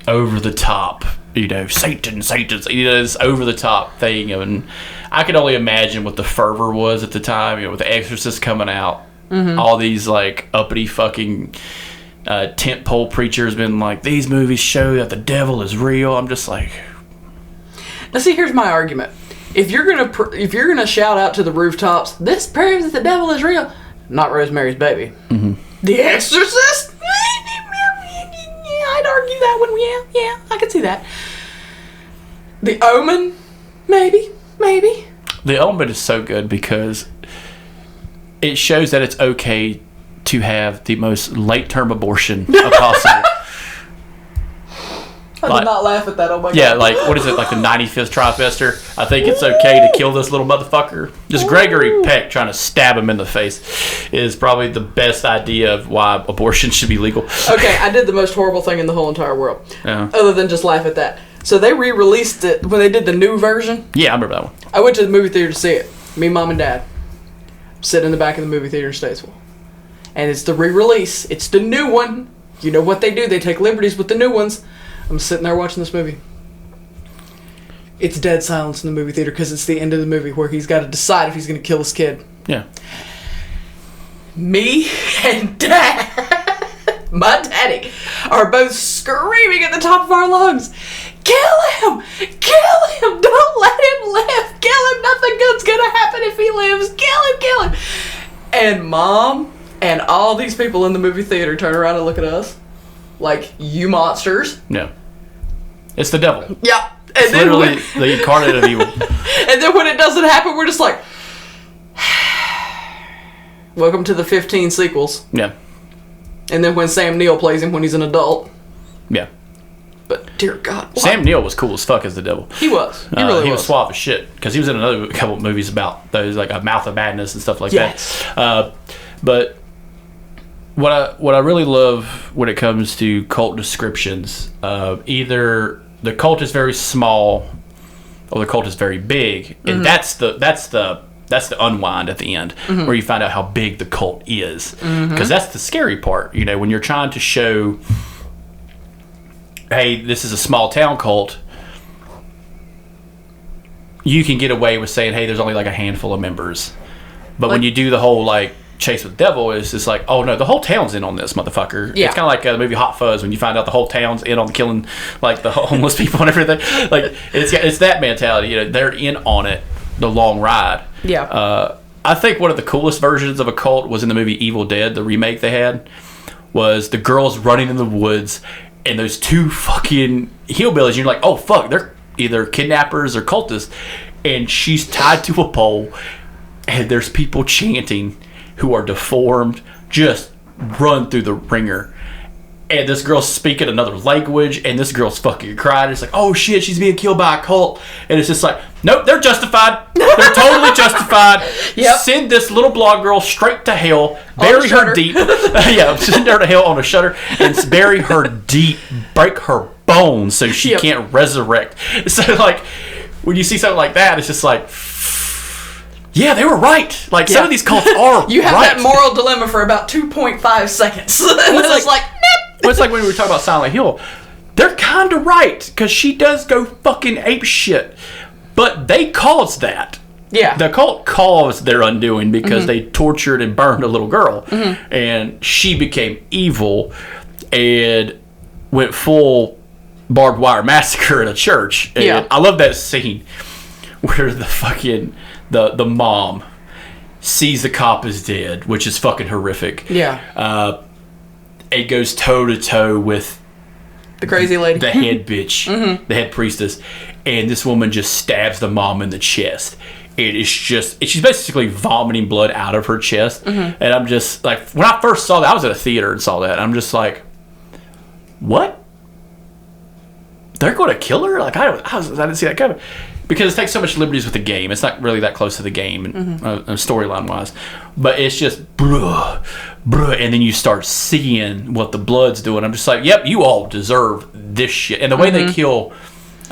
over the top, Satan, this over the top thing, and I could only imagine what the fervor was at the time. With The Exorcist coming out, all these like uppity fucking tentpole preachers been like, these movies show that the devil is real. I'm just like, now see, here's my argument. If you're gonna shout out to the rooftops, this proves that the devil is real, not Rosemary's Baby. Mm-hmm. The Exorcist. I'd argue that one. Yeah, I could see that. The Omen, maybe. The Omen is so good because it shows that it's okay to have the most late-term abortion possible. I did not laugh at that. Oh my god. Yeah, like, what is it, like the 95th trimester? I think it's okay to kill this little motherfucker. Just Gregory Peck trying to stab him in the face is probably the best idea of why abortion should be legal. Okay, I did the most horrible thing in the whole entire world. Yeah. Other than just laugh at that. So they re-released it when they did the new version. Yeah, I remember that one. I went to the movie theater to see it. Me, Mom, and Dad. Sitting in the back of the movie theater in Statesville. And it's the re-release. It's the new one. You know what they do. They take liberties with the new ones. I'm sitting there watching this movie. It's dead silence in the movie theater because it's the end of the movie where he's got to decide if he's going to kill his kid. Yeah. Me and Dad, my daddy, are both screaming at the top of our lungs, kill him! Kill him! Don't let him live! Kill him! Nothing good's going to happen if he lives! Kill And Mom and all these people in the movie theater turn around and look at us like, you monsters. Yeah. It's the devil. Yeah. And It's literally the incarnate of evil. And then when it doesn't happen, we're just like, welcome to the 15 sequels. Yeah. And then when Sam Neill plays him when he's an adult. Yeah. But dear God, why? Sam Neill was cool as fuck as the devil. He was. He really He was. was suave as shit because he was in another couple of movies about those, like A Mouth of Madness and stuff like Yes. that. But what I really love when it comes to cult descriptions, either the cult is very small or the cult is very big, and that's the unwind at the end where you find out how big the cult is, because that's the scary part. You know, when you're trying to show, hey, this is a small town cult, you can get away with saying, hey, there's only like a handful of members. But when you do the whole like chase with the devil, it's just like, oh no, the whole town's in on this, motherfucker. Yeah. It's kind of like the movie Hot Fuzz when you find out the whole town's in on killing like the homeless people and everything. Like it's that mentality. You know, they're in on it, the long ride. Yeah. I think one of the coolest versions of a cult was in the movie Evil Dead, the remake they had, was the girls running in the woods and those two fucking hillbillies. And you're like, oh fuck, they're either kidnappers or cultists. And she's tied to a pole and there's people chanting who are deformed, just run through the ringer. And this girl's speaking another language, and this girl's fucking crying. It's like, oh shit, she's being killed by a cult. And it's just like, nope, they're justified. They're totally justified. Yep. Send this little blonde girl straight to hell. Bury her deep. Yeah, send her to hell on a shutter and bury her deep. Break her bones so she can't resurrect. So, like, when you see something like that, it's just like, yeah, they were right. Like, some of these cults are You have right. that moral dilemma for about 2.5 seconds. And Well, it's like, well, it's like when we were talking about Silent Hill. They're kind of right, because she does go fucking ape shit. But they caused that. yeah. The cult caused their undoing because they tortured and burned a little girl. And she became evil and went full barbed wire massacre in a church. And Yeah. I love that scene where the fucking the mom sees the cop is dead, which is fucking horrific. Yeah. It goes toe to toe with The crazy lady. the head bitch, the head priestess, and this woman just stabs the mom in the chest. It is just, she's basically vomiting blood out of her chest. And I'm just like, when I first saw that, I was at a theater and saw that, and I'm just like, what? They're going to kill her? Like, I didn't see that coming. Because it takes so much liberties with the game. It's not really that close to the game, storyline wise. But it's just, bruh, and then you start seeing what the blood's doing. I'm just like, yep, you all deserve this shit. And the way they kill,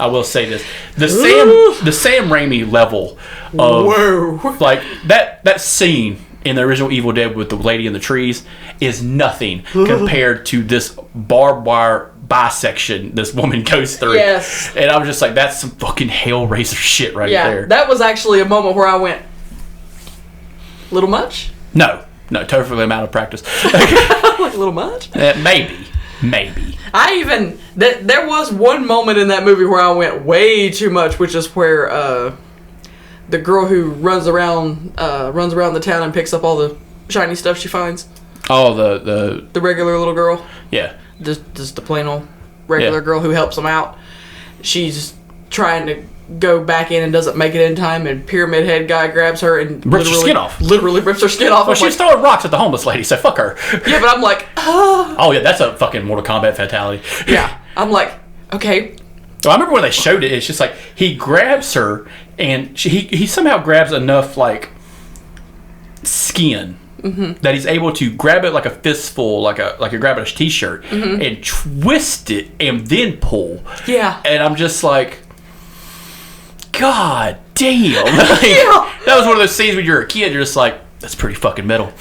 I will say this, the Sam Raimi level of, like, that scene in the original Evil Dead with the lady in the trees is nothing compared to this barbed wire bisection this woman goes through. Yes. And I'm just like, that's some fucking Hellraiser shit right there. That was actually a moment where I went, little much? No, totally I'm out of practice. Like, little much? Maybe. There was one moment in that movie where I went way too much, which is where the girl who runs around the town and picks up all the shiny stuff she finds. Oh, the regular little girl. Yeah. Just the plain old regular girl who helps them out. She's trying to go back in and doesn't make it in time, and Pyramid Head guy grabs her and rips her skin off. Literally rips her skin off. Well, she's throwing rocks at the homeless lady, so fuck her. Yeah, but I'm like, oh yeah, that's a fucking Mortal Kombat fatality. Yeah, I'm like, okay. Well, I remember when they showed it. It's just like he grabs her, and he somehow grabs enough like skin that he's able to grab it like a fistful, like you're grabbing a t-shirt, and twist it and then pull. Yeah. And I'm just like, God damn. Like, that was one of those scenes when you're a kid, you're just like, that's pretty fucking metal.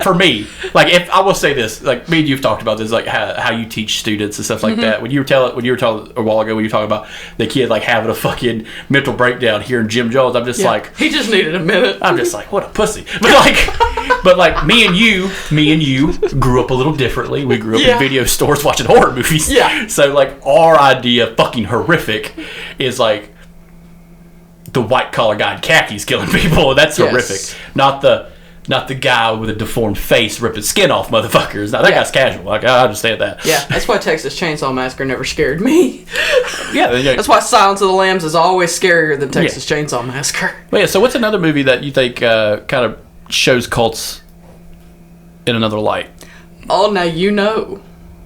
For me, like, if I will say this, like, me and you've talked about this, like how you teach students and stuff like that. When you were telling a while ago, when you were talking about the kid like having a fucking mental breakdown hearing Jim Jones, I'm just like, he just needed a minute. I'm just like, what a pussy. But like me and you grew up a little differently. We grew up in video stores watching horror movies. Yeah. So like our idea of fucking horrific is like the white collar guy in khakis killing people. That's horrific. Not the not the guy with a deformed face ripping skin off motherfuckers. Now, that guy's casual. Like, I understand that. Yeah, that's why Texas Chainsaw Massacre never scared me. Yeah. That's why Silence of the Lambs is always scarier than Texas Chainsaw Massacre. Well, yeah, so what's another movie that you think kind of shows cults in another light? Oh, now you know.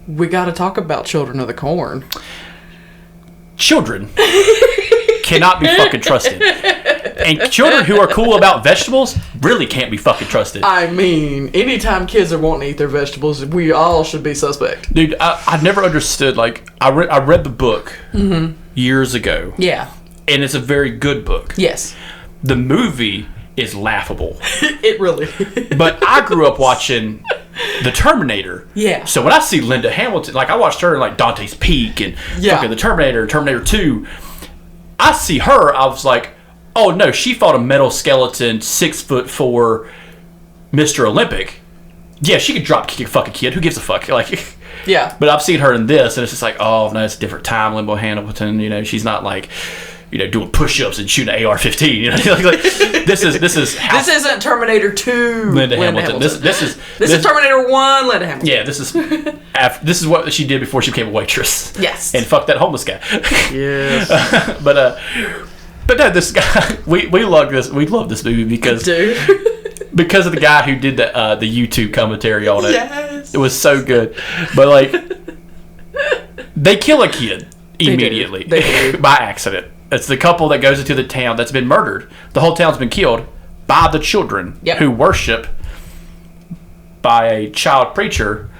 We got to talk about Children of the Corn. Children cannot be fucking trusted. And children who are cool about vegetables really can't be fucking trusted. I mean, anytime kids are wanting to eat their vegetables, we all should be suspect. Dude, I never understood, like, I read the book years ago. Yeah. And it's a very good book. Yes. The movie is laughable. It really But I grew up watching The Terminator. Yeah. So when I see Linda Hamilton, like, I watched her in, like, Dante's Peak and fucking The Terminator, Terminator 2. I see her, I was like, oh no, she fought a metal skeleton, 6'4" Mr. Olympic. Yeah, she could drop kick a fucking kid. Who gives a fuck? Like, yeah. But I've seen her in this, and it's just like, oh no, it's a different time. Limbo Hamilton, you know, she's not like, you know, doing push-ups and shooting an AR-15. You know, like this is this isn't Terminator 2. Linda Hamilton. This is Terminator 1. Linda Hamilton. Yeah, this is what she did before she became a waitress. Yes. And fuck that homeless guy. Yes. But no, this guy, we love this. We love this movie because of the guy who did the YouTube commentary on it. Yes. It was so good. But like, they kill a kid immediately They do. by accident. It's the couple that goes into the town that's been murdered. The whole town's been killed by the children who worship by a child preacher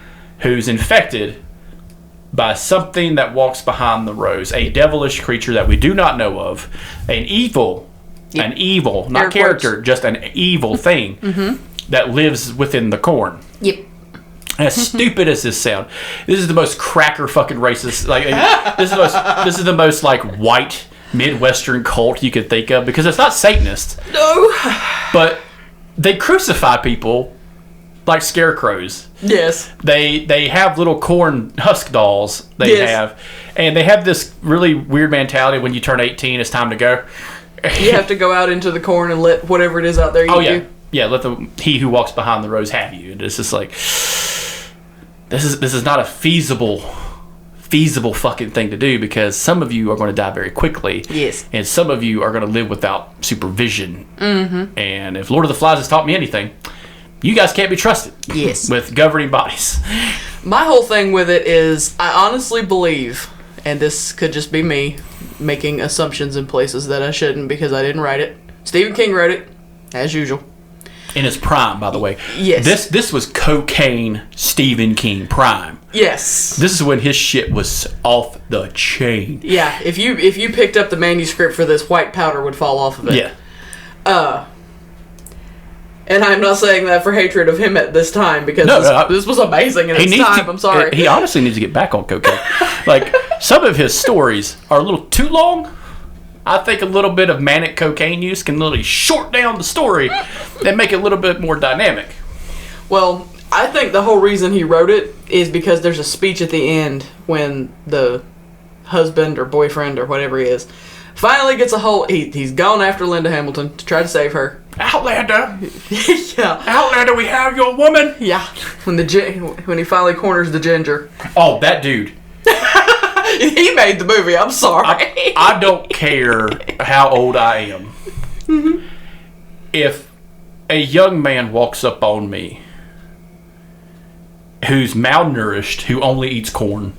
who's infected by something that walks behind the rose, a devilish creature that we do not know of, an evil, not Air character, quotes. just an evil thing that lives within the corn. Yep. As stupid as this sound, this is the most cracker fucking racist. Like, this is the most like white Midwestern cult you could think of, because it's not Satanist. No. But they crucify people like scarecrows. Yes. They have little corn husk dolls have, and they have this really weird mentality. When you turn 18, it's time to go. You have to go out into the corn and let whatever it is out there eat you. Yeah, let he who walks behind the rose have you. And it's just like, this is not a feasible fucking thing to do, because some of you are going to die very quickly. Yes. And some of you are going to live without supervision. Mm-hmm. And if Lord of the Flies has taught me anything, you guys can't be trusted. Yes. With governing bodies. My whole thing with it is, I honestly believe, and this could just be me making assumptions in places that I shouldn't because I didn't write it. Stephen King wrote it, as usual. In his prime, by the way. Yes. This was cocaine Stephen King prime. Yes. This is when his shit was off the chain. Yeah, if you picked up the manuscript for this, white powder would fall off of it. Yeah. And I'm not saying that for hatred of him at this time, because this was amazing in its time. I'm sorry. He honestly needs to get back on cocaine. Like, some of his stories are a little too long. I think a little bit of manic cocaine use can literally short down the story and make it a little bit more dynamic. Well, I think the whole reason he wrote it is because there's a speech at the end when the husband or boyfriend or whatever he is finally gets a hold. He's gone after Linda Hamilton to try to save her. Outlander! Yeah. Outlander, we have your woman! Yeah. When he finally corners the ginger. Oh, that dude. He made the movie. I'm sorry. I don't care how old I am. Mm-hmm. If a young man walks up on me who's malnourished, who only eats corn,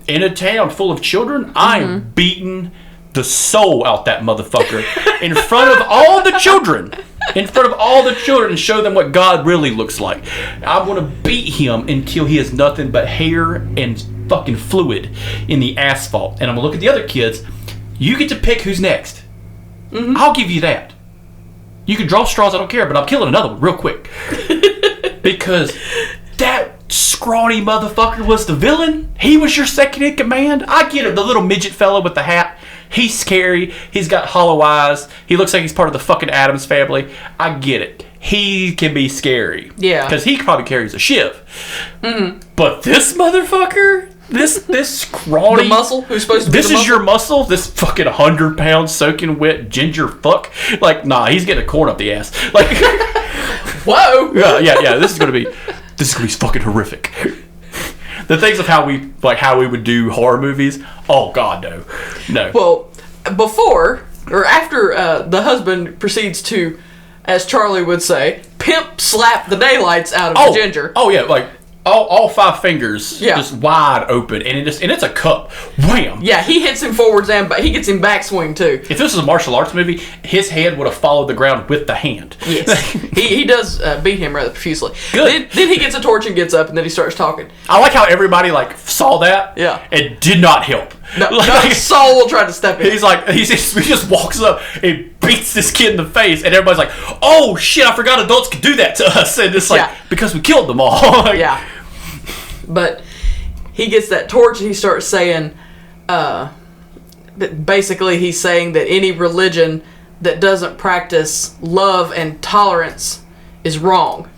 in a town full of children, I'm beating the soul out that motherfucker in front of all the children. In front of all the children, and show them what God really looks like. I want to beat him until he has nothing but hair and fucking fluid in the asphalt. And I'm gonna look at the other kids. You get to pick who's next. Mm-hmm. I'll give you that. You can draw straws, I don't care, but I'm killing another one real quick. Because that scrawny motherfucker was the villain. He was your second in command. I get it, the little midget fella with the hat. He's scary. He's got hollow eyes. He looks like he's part of the fucking Addams family. I get it. He can be scary. Yeah. Because he probably carries a shiv. Mm-hmm. But this motherfucker, this scrawny... The muscle? Who's supposed to be This the is muscle? your muscle? This fucking 100-pound soaking wet ginger fuck? Like, nah, he's getting a corn up the ass. Like... Whoa. Yeah. This is gonna be fucking horrific. The things of how we would do horror movies. Oh God, no. Well, before or after the husband proceeds to, as Charlie would say, pimp slap the daylights out of the ginger. Oh yeah, like all 5 fingers just wide open, and it's a cup. Wham! Yeah, he hits him forwards and he gets him backswing too. If this was a martial arts movie, his head would have followed the ground with the hand. Yes, he does beat him rather profusely. Good. Then he gets a torch and gets up, and then he starts talking. I like how everybody saw that. Yeah. It did not help. No, Saul will try to step in. He's like, he just walks up and beats this kid in the face, and everybody's like, "Oh shit! I forgot adults could do that to us." And it's like because we killed them all. Yeah. But he gets that torch and he starts saying, basically he's saying that any religion that doesn't practice love and tolerance is wrong.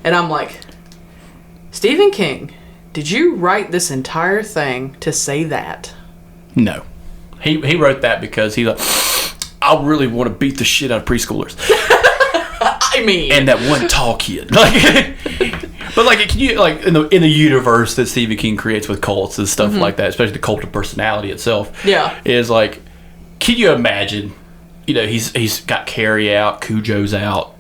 And I'm like, Stephen King, did you write this entire thing to say that? No. He wrote that because he's like, I really want to beat the shit out of preschoolers. I mean, and that one tall kid. But can you in the universe that Stephen King creates with cults and stuff like that, especially the cult of personality itself, is can you imagine? He's got Carrie out, Cujo's out,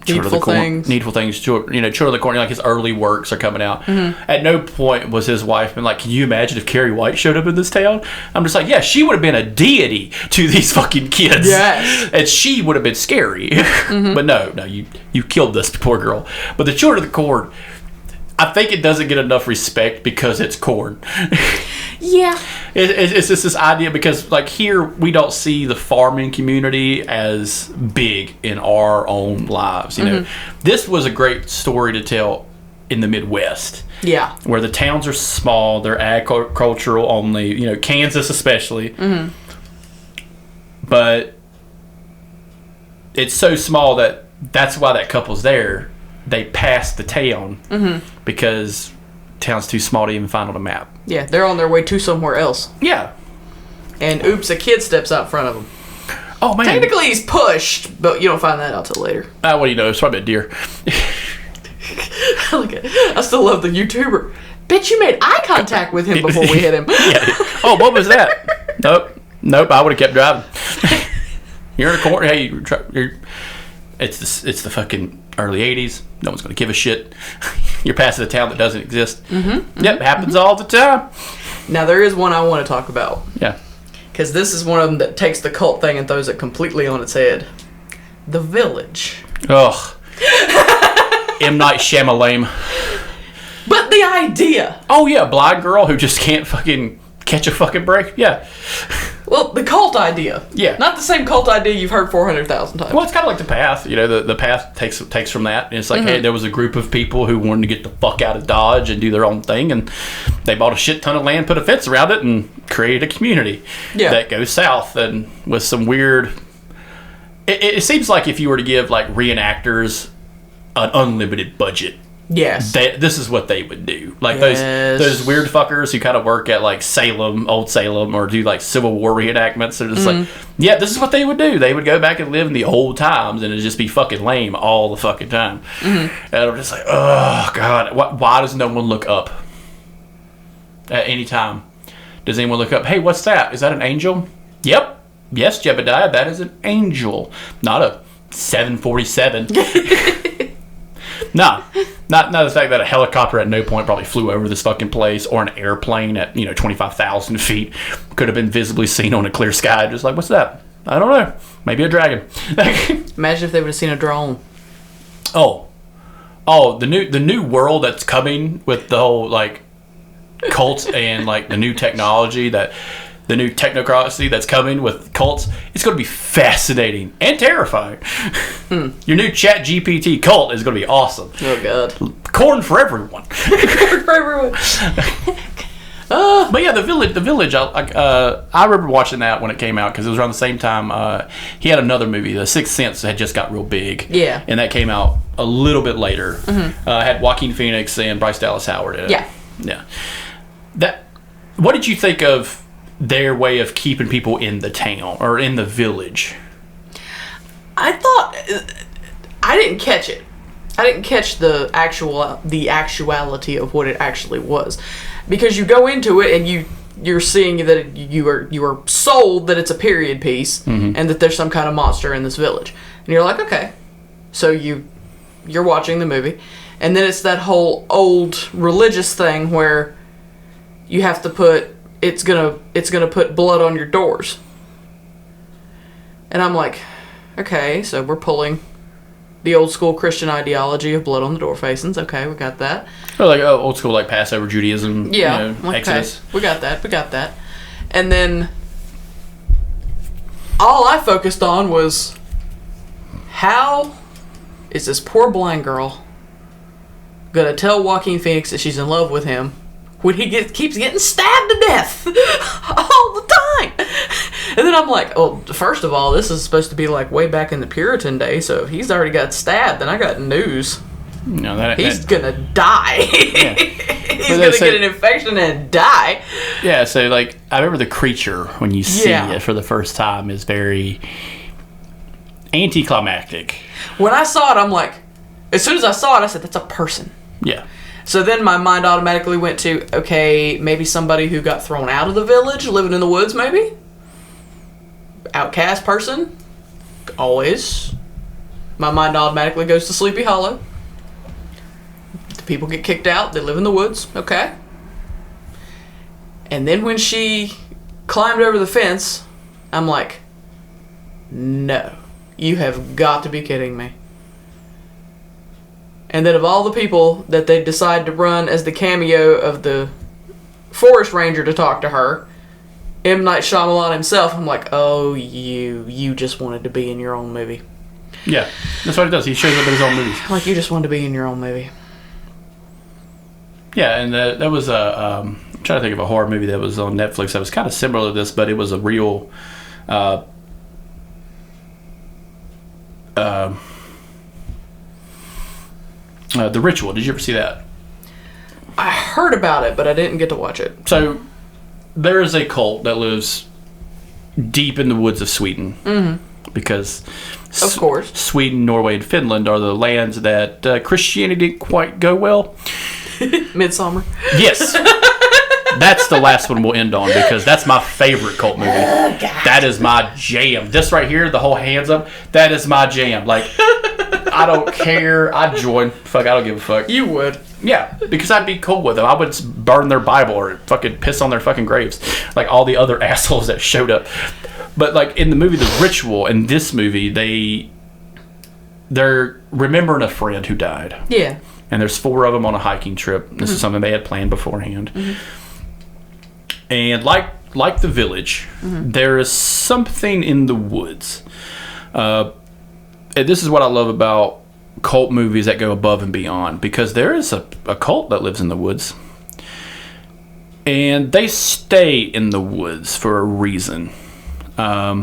Needful Things, Children of the Corn, his early works are coming out. At no point was his wife been like, can you imagine if Carrie White showed up in this town? I'm just like, yeah, she would have been a deity to these fucking kids. Yes. And she would have been scary. But no, you killed this poor girl. But the Children of the Corn, I think it doesn't get enough respect because it's corn. Yeah. It's just this idea because here we don't see the farming community as big in our own lives. This was a great story to tell in the Midwest. Yeah. Where the towns are small, they're agricultural only, Kansas especially. But it's so small that's why that couple's there. They passed the town because town's too small to even find on a map. Yeah, they're on their way to somewhere else. Yeah. And oops, a kid steps out front of them. Oh, man. Technically, he's pushed, but you don't find that out till later. What do you know? It's probably a deer. I still love the YouTuber. Bet you made eye contact with him before we hit him. Yeah. Oh, what was that? Nope. I would have kept driving. You're in a corner. Hey, it's the fucking early 80s. No one's going to give a shit. You're passing a town that doesn't exist. Happens all the time. Now, there is one I want to talk about. Yeah. Because this is one of them that takes the cult thing and throws it completely on its head. The Village. Ugh. M. Night Shyamalan. But the idea. Oh, yeah. Blind girl who just can't fucking catch a fucking break. Yeah. Well, the cult idea. Yeah. Not the same cult idea you've heard 400,000 times. Well, it's kind of like The Path. The Path takes from that. And it's like, hey, there was a group of people who wanted to get the fuck out of Dodge and do their own thing. And they bought a shit ton of land, put a fence around it, and created a community that goes south. And with some weird... It seems like if you were to give, reenactors an unlimited budget, yes, this is what they would do. Those weird fuckers who kind of work at Old Salem, or do Civil War reenactments. They're just this is what they would do. They would go back and live in the old times, and it'd just be fucking lame all the fucking time. And I'm just like, oh God, why does no one look up at any time? Does anyone look up? Hey, what's that? Is that an angel? Yep. Yes, Jebediah, that is an angel, not a 747. No, not the fact that a helicopter at no point probably flew over this fucking place, or an airplane at 25,000 feet could have been visibly seen on a clear sky. Just what's that? I don't know. Maybe a dragon. Imagine if they would have seen a drone. Oh, the new world that's coming with the whole cults and the new technology the new technocracy that's coming with cults, it's going to be fascinating and terrifying. Your new Chat GPT cult is going to be awesome. Oh, God. Corn for everyone. Corn for everyone. But yeah, the village. I remember watching that when it came out because it was around the same time. He had another movie, The Sixth Sense, had just got real big. Yeah. And that came out a little bit later. Had Joaquin Phoenix and Bryce Dallas Howard in it. Yeah. Yeah. What did you think of their way of keeping people in the town or in the village? I thought I didn't catch it I didn't catch the actuality of what it actually was, because you go into it and you're seeing that you are sold that it's a period piece and that there's some kind of monster in this village, and you're like, okay, so you're watching the movie, and then it's that whole old religious thing where you have to put it's gonna put blood on your doors, and I'm like, okay, so we're pulling the old school Christian ideology of blood on the door facings. Okay, we got that. Or like old school like Passover Judaism. Yeah, okay. Exodus. We got that. And then all I focused on was, how is this poor blind girl gonna tell Joaquin Phoenix that she's in love with him when he keeps getting stabbed to death all the time? And then I'm like, oh, first of all, this is supposed to be like way back in the Puritan days, so if he's already got stabbed, then I got news. No, he's gonna die. Yeah. He's gonna get an infection and die. Yeah, so like I remember the creature when you see it for the first time is very anticlimactic. When I saw it, I'm like, as soon as I saw it, I said, that's a person. Yeah. So then my mind automatically went to, okay, maybe somebody who got thrown out of the village, living in the woods, maybe? Outcast person? Always. My mind automatically goes to Sleepy Hollow. The people get kicked out, they live in the woods, okay. And then when she climbed over the fence, I'm like, no, you have got to be kidding me. And then of all the people that they decide to run as the cameo of the forest ranger to talk to her, M. Night Shyamalan himself, I'm like, oh, you just wanted to be in your own movie. Yeah, that's what he does. He shows up in his own movies. Like, you just wanted to be in your own movie. Yeah, and that was I'm trying to think of a horror movie that was on Netflix that was kind of similar to this, but it was a real The Ritual. Did you ever see that? I heard about it, but I didn't get to watch it. So there is a cult that lives deep in the woods of Sweden. Mm-hmm. Because of course, Sweden, Norway, and Finland are the lands that Christianity didn't quite go well. Midsommar. Yes. That's the last one we'll end on, because that's my favorite cult movie. Oh, that is my jam. This right here, the whole hands up, that is my jam. Like, I don't care. I'd join. Fuck, I don't give a fuck. You would. Yeah, because I'd be cool with them. I would burn their Bible or fucking piss on their fucking graves, like all the other assholes that showed up. But like in the movie The Ritual, in this movie, they're remembering a friend who died. Yeah. And there's 4 of them on a hiking trip. This is something they had planned beforehand. Mm-hmm. And like the village, there is something in the woods. And this is what I love about cult movies that go above and beyond, because there is a cult that lives in the woods. And they stay in the woods for a reason. A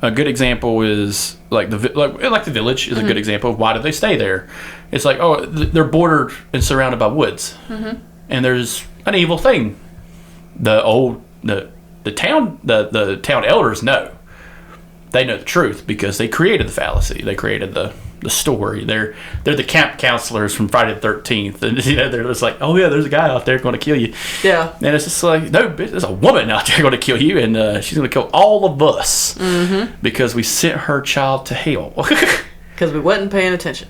good example is like the village is a good example of why do they stay there. It's like, oh, they're bordered and surrounded by woods, and there's an evil thing. The town elders know. They know the truth because they created the fallacy. They created the story. They're the camp counselors from Friday the 13th, and they're just like, oh yeah, there's a guy out there going to kill you. Yeah. And it's just like, no, bitch, there's a woman out there going to kill you, and she's going to kill all of us because we sent her child to hell. Because we wasn't paying attention.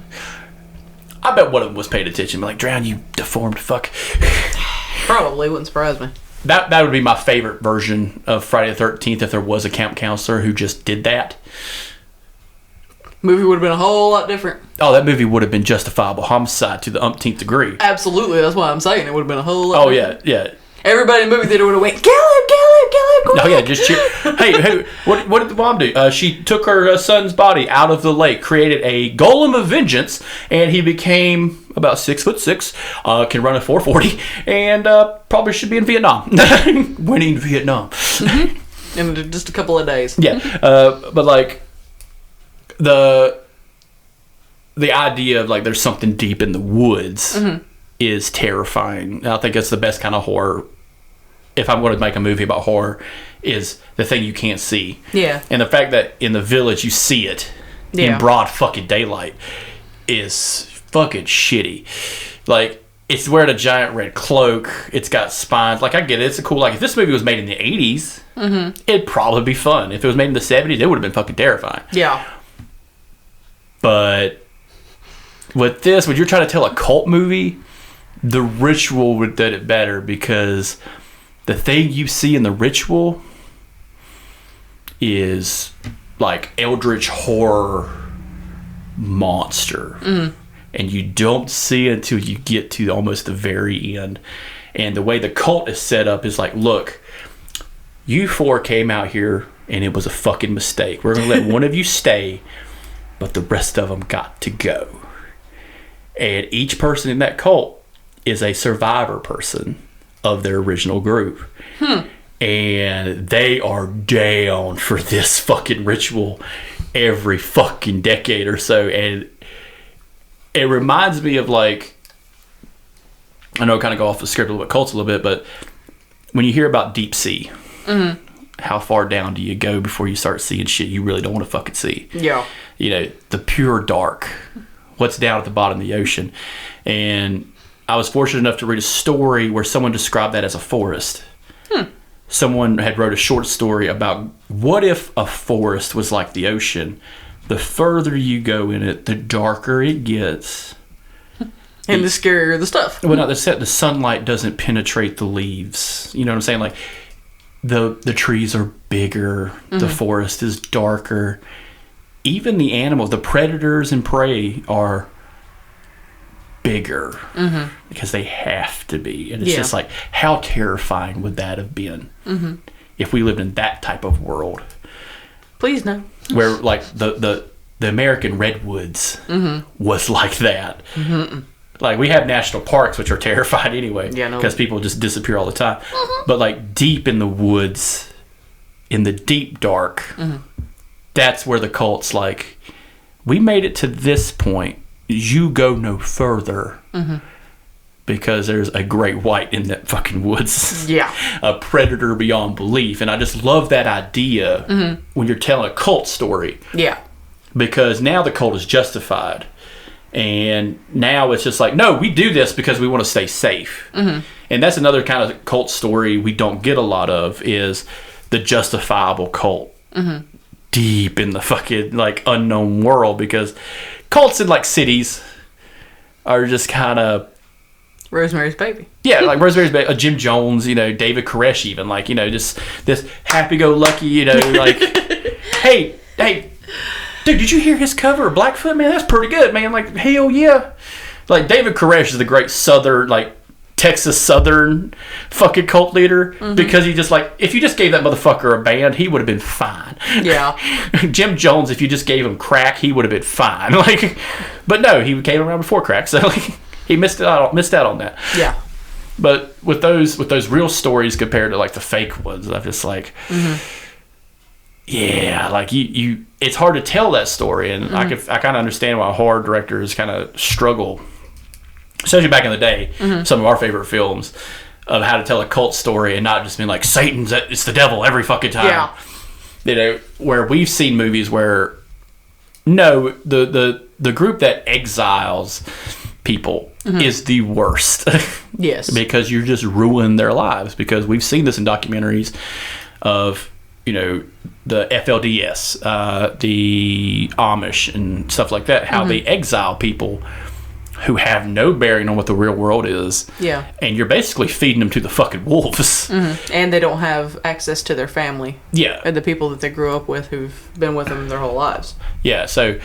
I bet one of them was paying attention. Like, drown, you deformed fuck. Probably wouldn't surprise me. That would be my favorite version of Friday the 13th if there was a camp counselor who just did that. Movie would have been a whole lot different. Oh, that movie would have been justifiable homicide to the umpteenth degree. Absolutely, that's why I'm saying it would have been a whole lot different. Yeah. Everybody in the movie theater would have went, kill him. Oh yeah, just cheer. Hey, what did the mom do? She took her son's body out of the lake, created a golem of vengeance, and he became about 6'6", can run a 440, and probably should be in Vietnam, winning Vietnam. In just a couple of days. Yeah, but like the idea of like there's something deep in the woods is terrifying. I think it's the best kind of horror. If I'm going to make a movie about horror, is the thing you can't see. Yeah. And the fact that in the village you see it in broad fucking daylight is fucking shitty. Like, it's wearing a giant red cloak. It's got spines. Like, I get it. It's a cool... Like, if this movie was made in the 80s, it'd probably be fun. If it was made in the 70s, it would have been fucking terrifying. Yeah. But with this, when you're trying to tell a cult movie, the Ritual would do it better, because the thing you see in the Ritual is like eldritch horror monster. And you don't see it until you get to almost the very end. And the way the cult is set up is like, look, you four came out here and it was a fucking mistake. We're going to let one of you stay, but the rest of them got to go. And each person in that cult is a survivor person of their original group. And they are down for this fucking ritual every fucking decade or so. And it reminds me of, like, I know I kind of go off the script a little bit, cults a little bit, but when you hear about deep sea, how far down do you go before you start seeing shit you really don't want to fucking see? Yeah. You know, the pure dark, what's down at the bottom of the ocean. And I was fortunate enough to read a story where someone described that as a forest. Someone had wrote a short story about what if a forest was like the ocean. The further you go in it, the darker it gets. And the scarier the stuff. Well, no, the sunlight doesn't penetrate the leaves. You know what I'm saying? Like, the trees are bigger. The forest is darker. Even the animals, the predators and prey, are bigger because they have to be. And it's just like, how terrifying would that have been if we lived in that type of world? Please no. Where, like, the American redwoods was like that. Like, we have national parks, which are terrifying anyway, because people just disappear all the time. But, like, deep in the woods, in the deep dark, that's where the cult's like, we made it to this point. You go no further. Because there's a great white in that fucking woods. Yeah. A predator beyond belief. And I just love that idea when you're telling a cult story. Yeah. Because now the cult is justified. And now it's just like, no, we do this because we want to stay safe. And that's another kind of cult story we don't get a lot of, is the justifiable cult. Deep in the fucking, like, unknown world. Because cults in, like, cities are just kind of... Rosemary's Baby. Yeah, like Rosemary's Baby, Jim Jones, you know, David Koresh even, like, you know, just this happy-go-lucky, you know, like, hey, dude, did you hear his cover of Blackfoot, man? That's pretty good, man. Like, hell yeah. Like, David Koresh is the great Southern, like, Texas Southern fucking cult leader, because he just, like, if you just gave that motherfucker a band, he would have been fine. Yeah. Jim Jones, if you just gave him crack, he would have been fine. Like, but no, he came around before crack, so, like, he missed out on that. Yeah. But with those real stories compared to, like, the fake ones, I'm just like, yeah, like, you it's hard to tell that story, and I kind of understand why horror directors kind of struggle, especially back in the day. Some of our favorite films of how to tell a cult story and not just being like, it's the devil every fucking time. Yeah. You know, where we've seen movies where no, the group that exiles people is the worst. Yes. Because you're just ruining their lives. Because we've seen this in documentaries of, you know, the FLDS, the Amish and stuff like that, how they exile people who have no bearing on what the real world is. Yeah. And you're basically feeding them to the fucking wolves. And they don't have access to their family. Yeah. And the people that they grew up with who've been with them their whole lives. Yeah, so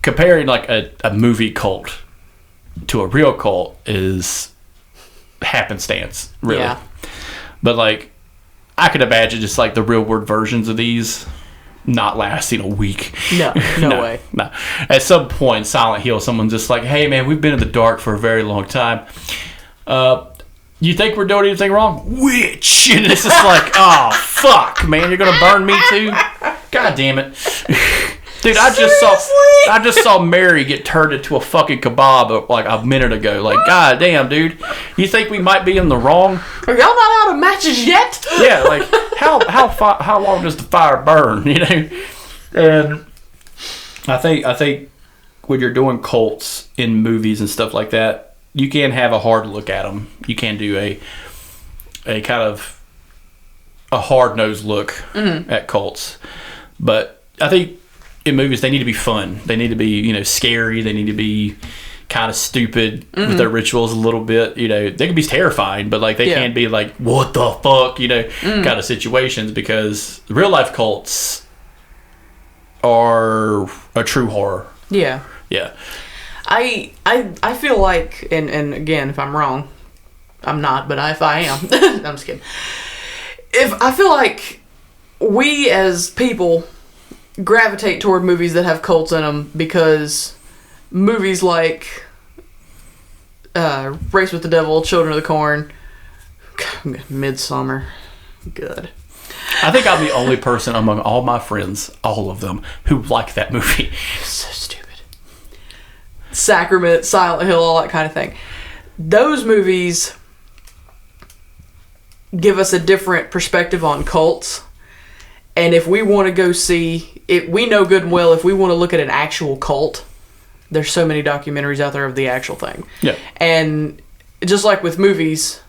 comparing, like, a movie cult to a real cult is happenstance, really. Yeah. But, like, I could imagine just, like, the real world versions of these not lasting a week. No way. No. At some point, Silent Hill, someone's just like, hey, man, we've been in the dark for a very long time. You think we're doing anything wrong? Witch! And it's just like, oh, fuck, man, you're gonna burn me too? God damn it. Dude, I just saw Mary get turned into a fucking kebab like a minute ago. Like, god damn, dude. You think we might be in the wrong? Are y'all not out of matches yet? Yeah, like, how long does the fire burn, you know? And I think when you're doing cults in movies and stuff like that, you can have a hard look at them. You can do a kind of a hard-nosed look at cults. But I think in movies, they need to be fun. They need to be, you know, scary. They need to be kind of stupid with their rituals a little bit. You know, they can be terrifying, but like they can't be like, what the fuck, you know, kind of situations, because real life cults are a true horror. Yeah. Yeah. I feel like, and again, if I'm wrong, I'm not, but if I am, I'm just kidding. I feel like we as people gravitate toward movies that have cults in them because movies like Race with the Devil, Children of the Corn, Midsummer, good. I think I'm the only person among all my friends, all of them, who like that movie. So stupid. Sacrament, Silent Hill, all that kind of thing. Those movies give us a different perspective on cults. And if we want to go see it, we know good and well, if we want to look at an actual cult, there's so many documentaries out there of the actual thing. Yeah. And just like with movies,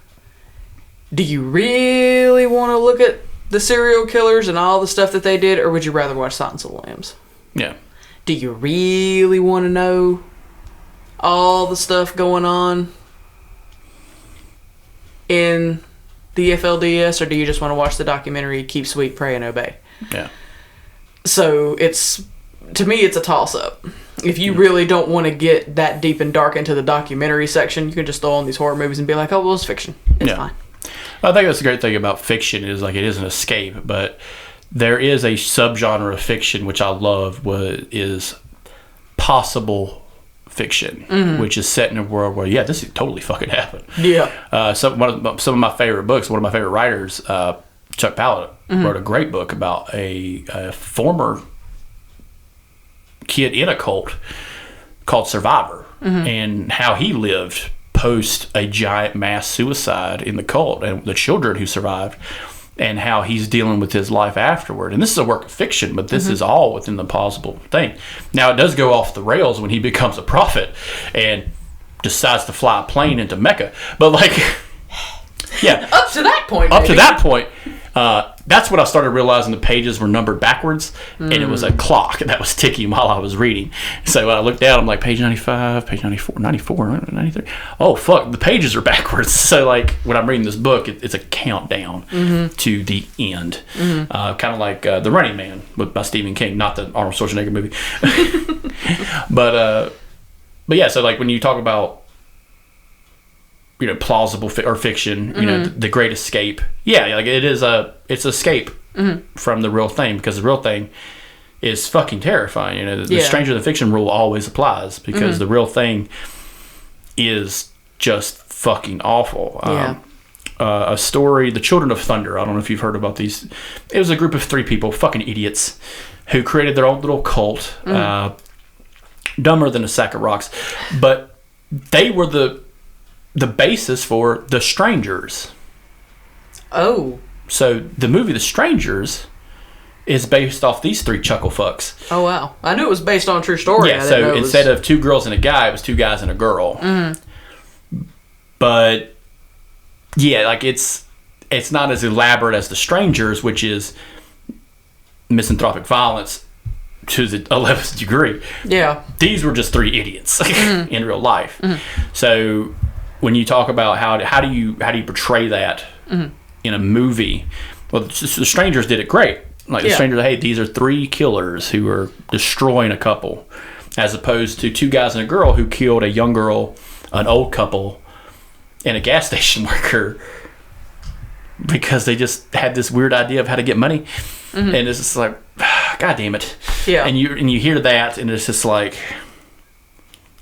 do you really want to look at the serial killers and all the stuff that they did, or would you rather watch Silence of the Lambs? Yeah. Do you really want to know all the stuff going on in the FLDS, or do you just want to watch the documentary Keep Sweet, Pray, and Obey? Yeah. So to me, it's a toss-up. If you really don't want to get that deep and dark into the documentary section, you can just throw on these horror movies and be like, oh, well, it's fiction. It's fine. I think that's the great thing about fiction is like it is an escape, but there is a subgenre of fiction which I love, is possible fiction, which is set in a world where this totally fucking happened. Yeah. Some of my favorite books, one of my favorite writers, Chuck Palahniuk, wrote a great book about a former kid in a cult called Survivor, and how he lived post a giant mass suicide in the cult, and the children who survived, and how he's dealing with his life afterward. And this is a work of fiction, but this is all within the possible thing. Now, it does go off the rails when he becomes a prophet and decides to fly a plane into Mecca. But, like, yeah. Up to that point, Up to that point. That's when I started realizing the pages were numbered backwards, and it was a clock that was ticking while I was reading. So when I looked down, I'm like, page 95, page 94, 94, 93. Oh, fuck, the pages are backwards. So, like, when I'm reading this book, it's a countdown to the end. Kind of like The Running Man by Stephen King, not the Arnold Schwarzenegger movie. But yeah, so, like, when you talk about, you know, plausible or fiction, you know, the Great Escape. Yeah, like it's escape from the real thing, because the real thing is fucking terrifying. You know, the stranger than fiction rule always applies, because the real thing is just fucking awful. A story, The Children of Thunder. I don't know if you've heard about these. It was a group of 3 people, fucking idiots, who created their own little cult, dumber than a sack of rocks, but they were the basis for The Strangers. Oh. So the movie The Strangers is based off these 3 chuckle fucks. Oh, wow. I knew it was based on a true story. Yeah, so instead of 2 girls and a guy, it was 2 guys and a girl. But, yeah, like it's not as elaborate as The Strangers, which is misanthropic violence to the 11th degree. Yeah. These were just 3 idiots in real life. So when you talk about how do you portray that in a movie, well, The Strangers did it great. Like The Strangers, hey, these are 3 killers who are destroying a couple, as opposed to 2 guys and a girl who killed a young girl, an old couple, and a gas station worker, because they just had this weird idea of how to get money. And it's just like, God damn it. Yeah. And you hear that, and it's just like,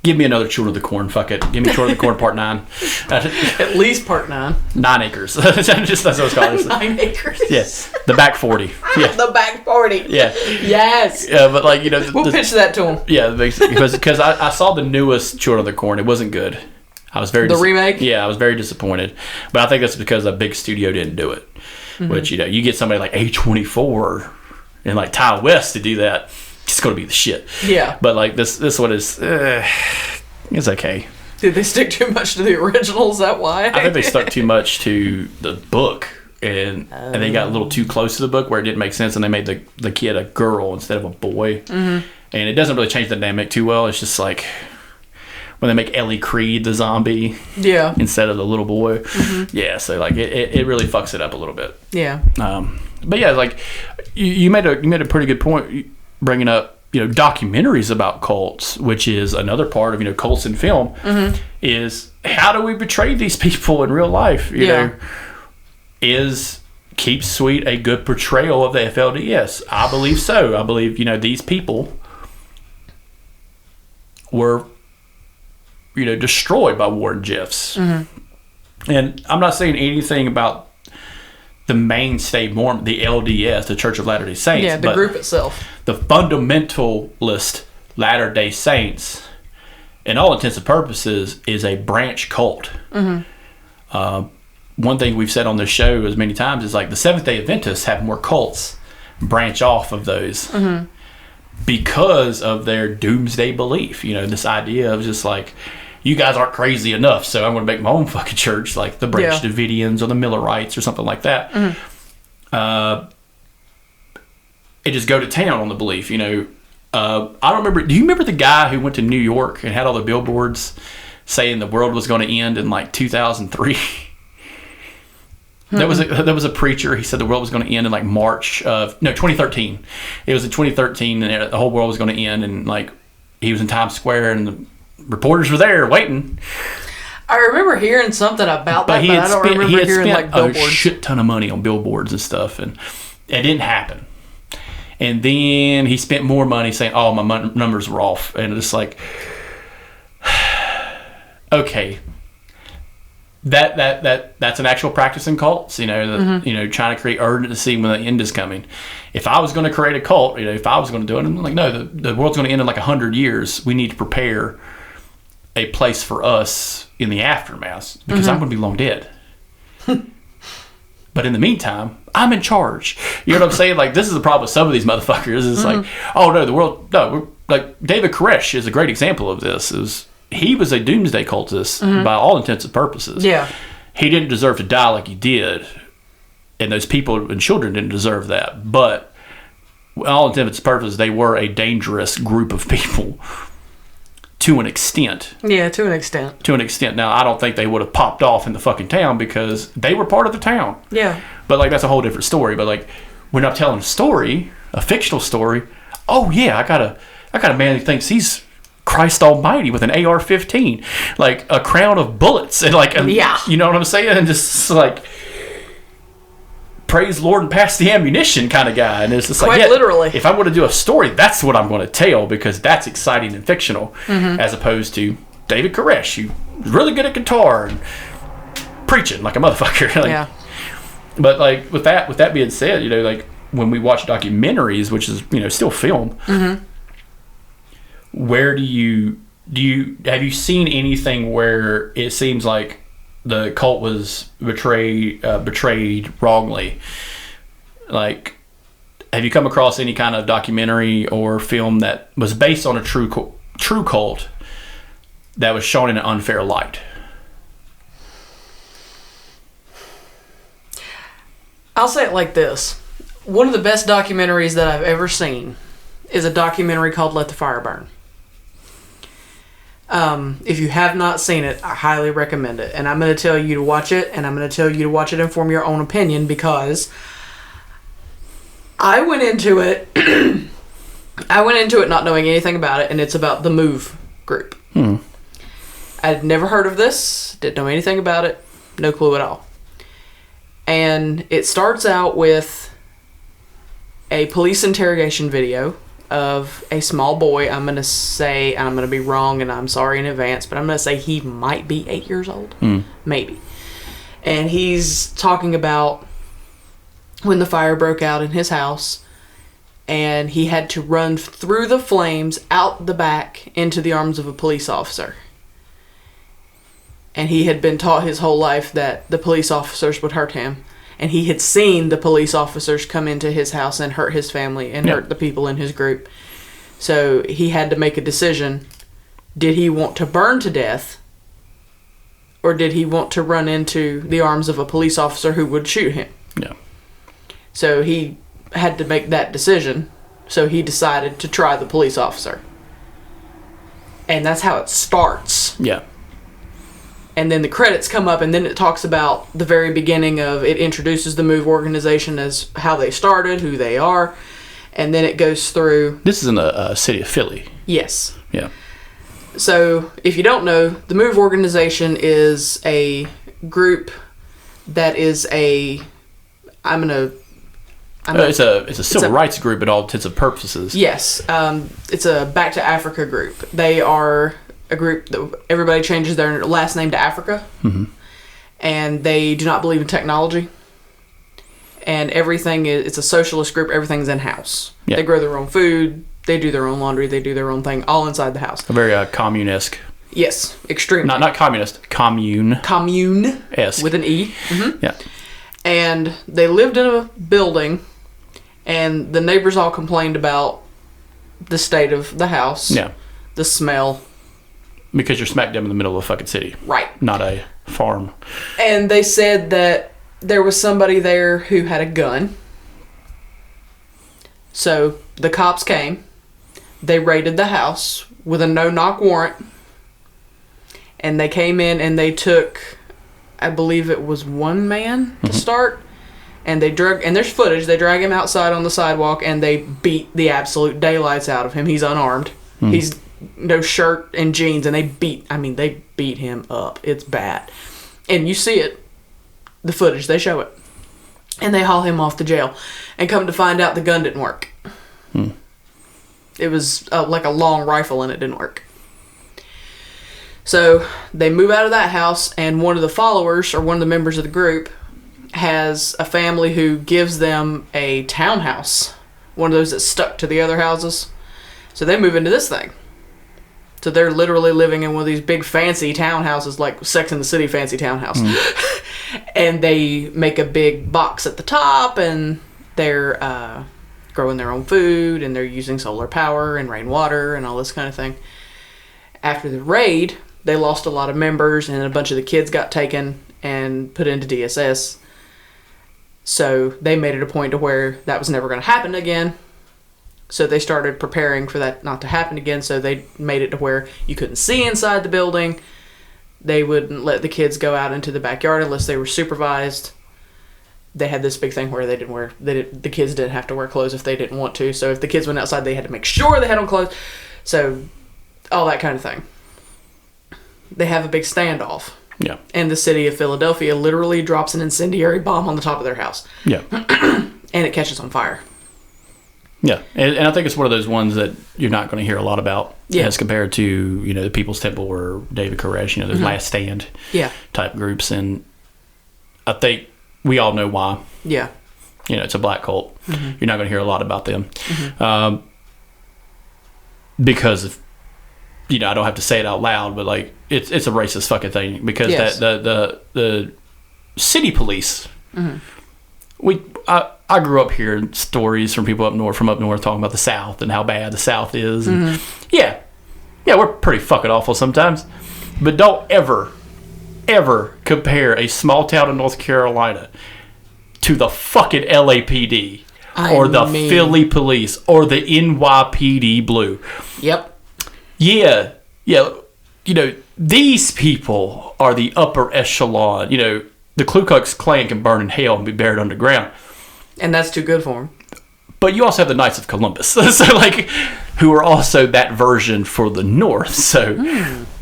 give me another Children of the Corn. Fuck it. Give me Children of the Corn Part 9. At least Part 9. 9 acres. That's what it's called. 9 acres. Yes. The back 40. Yeah. The back 40. Yeah. Yes. Yeah, but like, you know. We'll pitch that to him. Yeah, because I saw the newest Children of the Corn. It wasn't good. I was very... The remake? Yeah, I was very disappointed. But I think that's because a big studio didn't do it. Which, you know, you get somebody like A24 and like Ty West to do that. it's going to be the shit. Yeah. But like this one is, it's okay. Did they stick too much to the original? Is that why? I think they stuck too much to the book, and they got a little too close to the book where it didn't make sense, and they made the kid a girl instead of a boy. Mm-hmm. And it doesn't really change the dynamic too well. It's just like when they make Ellie Creed the zombie, instead of the little boy. Mm-hmm. Yeah, so like it really fucks it up a little bit. Yeah. But yeah, like you made a pretty good point bringing up, documentaries about cults, which is another part of, cults in film, is how do we portray these people in real life? You know, is Keep Sweet a good portrayal of the FLDS? I believe so. I believe, these people were, destroyed by Warren Jeffs. Mm-hmm. And I'm not saying anything about the mainstay Mormon, the LDS, the Church of Latter-day Saints. Yeah, the group itself. The fundamentalist Latter-day Saints, in all intents and purposes, is a branch cult. Mm-hmm. One thing we've said on this show as many times is like the Seventh-day Adventists have more cults branch off of those because of their doomsday belief. This idea of just like, you guys aren't crazy enough, so I'm going to make my own fucking church, like the Branch Davidians or the Millerites or something like that. Mm-hmm. It just go to town on the belief, I don't remember. Do you remember the guy who went to New York and had all the billboards saying the world was going to end in like 2003? Mm-hmm. There was a preacher. He said the world was going to end in like 2013. It was in 2013, and the whole world was going to end, and like he was in Times Square, and the reporters were there waiting. I remember hearing something about that, but I don't remember hearing like billboards. A shit ton of money on billboards and stuff, and it didn't happen. And then he spent more money saying, "Oh, my numbers were off," and it's like, okay, that's an actual practice in cults. Trying to create urgency when the end is coming. If I was going to create a cult, if I was going to do it, I'm like, no, the world's going to end in like 100 years. We need to prepare a place for us in the aftermath because I'm going to be long dead. But in the meantime, I'm in charge. You know what I'm saying? Like, this is the problem with some of these motherfuckers. It's like, oh no, like David Koresh is a great example of this. He was a doomsday cultist by all intents and purposes. Yeah. He didn't deserve to die like he did. And those people and children didn't deserve that. But all intents and purposes, they were a dangerous group of people. To an extent. Yeah, to an extent. To an extent. Now, I don't think they would have popped off in the fucking town because they were part of the town. Yeah. But, like, that's a whole different story. But, like, we're not telling a story, a fictional story. Oh, yeah, I got a man who thinks he's Christ Almighty with an AR-15. Like, a crown of bullets. And, like, you know what I'm saying? And just, like, praise Lord and pass the ammunition kind of guy. And it's just quite literally. If I want to do a story, that's what I'm going to tell because that's exciting and fictional, as opposed to David Koresh, who's really good at guitar and preaching like a motherfucker. Like, but like with that being said, like when we watch documentaries, which is still film, where have you seen anything where it seems like the cult was betrayed wrongly? Like, have you come across any kind of documentary or film that was based on a true cult that was shown in an unfair light? I'll say it like this. One of the best documentaries that I've ever seen is a documentary called Let the Fire Burn. If you have not seen it, I highly recommend it. And I'm going to tell you to watch it, and I'm going to tell you to watch it and form your own opinion because I went into it not knowing anything about it, and it's about the Move group. I'd never heard of this, didn't know anything about it, no clue at all. And it starts out with a police interrogation video of a small boy. I'm going to say, and I'm going to be wrong, and I'm sorry in advance, but I'm going to say he might be 8 years old. Maybe. And he's talking about when the fire broke out in his house, and he had to run through the flames out the back into the arms of a police officer. And he had been taught his whole life that the police officers would hurt him. And he had seen the police officers come into his house and hurt his family and hurt the people in his group. So he had to make a decision. Did he want to burn to death? Or did he want to run into the arms of a police officer who would shoot him? Yeah. So he had to make that decision. So he decided to try the police officer. And that's how it starts. Yeah. And then the credits come up, and then it talks about the very beginning of it, introduces the MOVE organization as how they started, who they are, and then it goes through. This is in the city of Philly. Yes. Yeah. So if you don't know, the MOVE organization is a group that is a. It's a civil rights group at all intents and purposes. Yes, it's a Back to Africa group. They are a group that everybody changes their last name to Africa, and they do not believe in technology. And everything it's a socialist group. Everything's in house. Yeah. They grow their own food. They do their own laundry. They do their own thing, all inside the house. A very communist. Yes, extremely. Not communist. Commune. Commune-esque. With an E. Mm-hmm. Yeah. And they lived in a building, and the neighbors all complained about the state of the house. Yeah. The smell. Because you're smack dab in the middle of a fucking city. Right. Not a farm. And they said that there was somebody there who had a gun. So the cops came. They raided the house with a no-knock warrant. And they came in and they took, I believe it was one man to start. And they and there's footage, they drag him outside on the sidewalk and they beat the absolute daylights out of him. He's unarmed. He's no shirt and jeans, and they beat him up. It's bad. And you see it, the footage, they show it. And they haul him off to jail. And come to find out the gun didn't work. It was like a long rifle and it didn't work. So they move out of that house, and one of the followers, or one of the members of the group, has a family who gives them a townhouse. One of those that's stuck to the other houses. So they move into this thing. So they're literally living in one of these big fancy townhouses, like Sex and the City fancy townhouse. And they make a big box at the top, and they're growing their own food, and they're using solar power and rainwater and all this kind of thing. After the raid, they lost a lot of members, and a bunch of the kids got taken and put into DSS. So they made it a point to where that was never going to happen again. So they started preparing for that not to happen again. So they made it to where you couldn't see inside the building. They wouldn't let the kids go out into the backyard unless they were supervised. They had this big thing where the kids didn't have to wear clothes if they didn't want to. So if the kids went outside, they had to make sure they had on clothes. So all that kind of thing. They have a big standoff. Yeah. And the city of Philadelphia literally drops an incendiary bomb on the top of their house. Yeah. And it catches on fire. Yeah. And I think it's one of those ones that you're not going to hear a lot about as compared to, the People's Temple or David Koresh, those Last Stand type groups. And I think we all know why. Yeah. It's a black cult. You're not going to hear a lot about them. Because of, I don't have to say it out loud, but like it's a racist fucking thing because the city police. I grew up hearing stories from people from up north talking about the South and how bad the South is. And yeah, we're pretty fucking awful sometimes, but don't ever compare a small town in North Carolina to the fucking LAPD or the Philly police or the NYPD Blue. Yep. Yeah, these people are the upper echelon. The Ku Klux Klan can burn in hell and be buried underground. And that's too good for them. But you also have the Knights of Columbus, who are also that version for the North. So,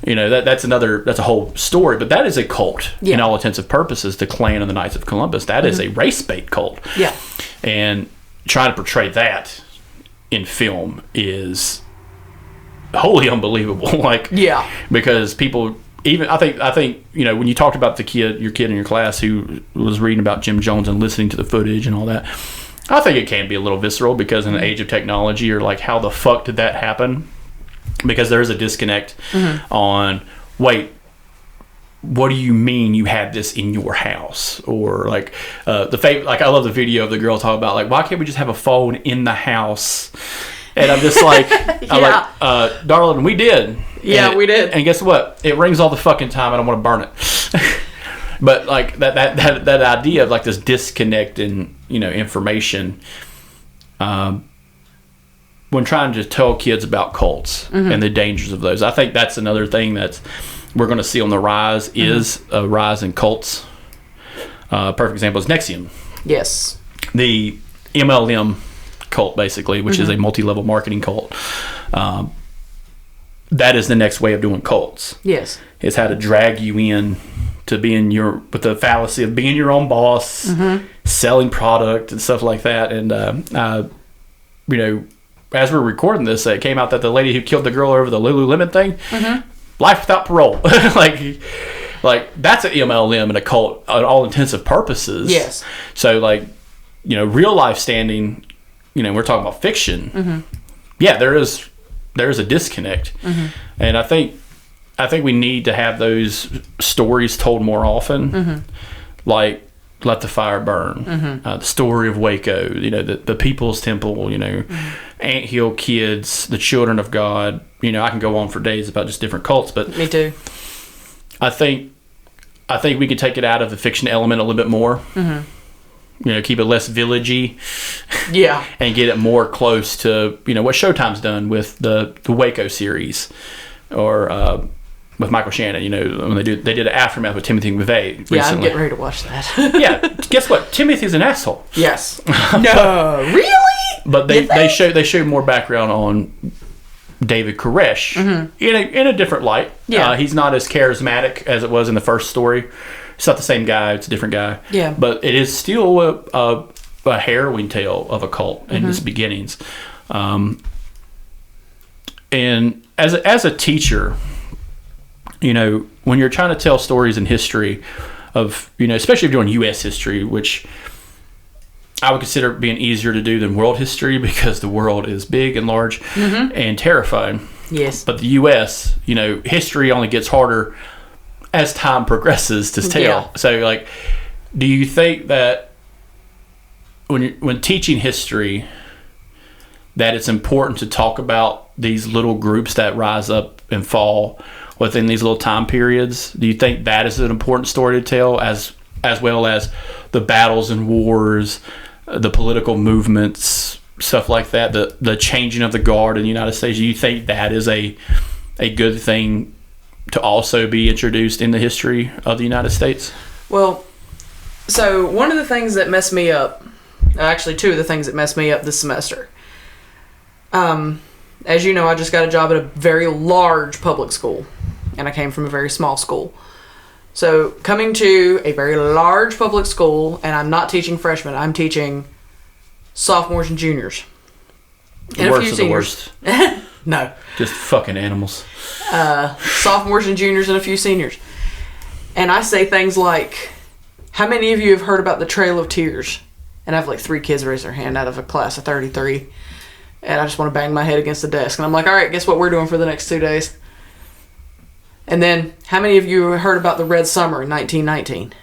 that's a whole story. But that is a cult in all intents and purposes. The Klan and the Knights of Columbus. That is a race-bait cult. Yeah. And trying to portray that in film is wholly unbelievable. Because people, even I think when you talked about your kid in your class who was reading about Jim Jones and listening to the footage and all that, I think it can be a little visceral because in the age of technology, you're like, how the fuck did that happen? Because there is a disconnect on, wait, what do you mean you had this in your house? Or I love the video of the girl talking about why can't we just have a phone in the house And I'm just like, darling, we did. Yeah, and, we did. And guess what? It rings all the fucking time. I don't want to burn it. But like that idea of like this disconnect in information, when trying to tell kids about cults and the dangers of those, I think that's another thing that we're going to see on the rise is a rise in cults. Perfect example is Nexium. Yes. The MLM cult, basically, which is a multi-level marketing cult. That is the next way of doing cults. Yes. It's how to drag you in to being with the fallacy of being your own boss, selling product and stuff like that. And, as we're recording this, it came out that the lady who killed the girl over the Lululemon thing, life without parole. like that's an MLM and a cult on all intensive purposes. Yes. So real life standing, we're talking about fiction. Yeah, there is a disconnect. And I think we need to have those stories told more often. Like Let the Fire Burn, the story of Waco, the People's Temple, Anthill Kids, the Children of God. I can go on for days about just different cults, but me too. I think we could take it out of the fiction element a little bit more. Keep it less villagey. Yeah. And get it more close to what Showtime's done with the Waco series, or with Michael Shannon. When they did an Aftermath with Timothy McVeigh recently. Yeah, I'm getting ready to watch that. Yeah, guess what? Timothy's an asshole. Yes. No, really? But they show more background on David Koresh in a different light. Yeah. He's not as charismatic as it was in the first story. It's not the same guy. It's a different guy. Yeah. But it is still a harrowing tale of a cult in its beginnings. And as a teacher, when you're trying to tell stories in history of, especially if you're doing U.S. history, which I would consider being easier to do than world history because the world is big and large and terrifying. Yes. But the U.S., history only gets harder as time progresses to tell. Yeah. So, do you think that when teaching history, that it's important to talk about these little groups that rise up and fall within these little time periods? Do you think that is an important story to tell, as well as the battles and wars, the political movements, stuff like that, the changing of the guard in the United States? Do you think that is a good thing to also be introduced in the history of the United States? Well, so one of the things that messed me up, actually two of the things that messed me up this semester, as you know, I just got a job at a very large public school, and I came from a very small school. So coming to a very large public school, and I'm not teaching freshmen, I'm teaching sophomores and juniors. The worst of the worst. No. Just fucking animals. Sophomores and juniors and a few seniors. And I say things like, how many of you have heard about the Trail of Tears? And I have 3 kids raise their hand out of a class of 33. And I just want to bang my head against the desk. And I'm like, all right, guess what we're doing for the next 2 days? And then, how many of you heard about the Red Summer in 1919?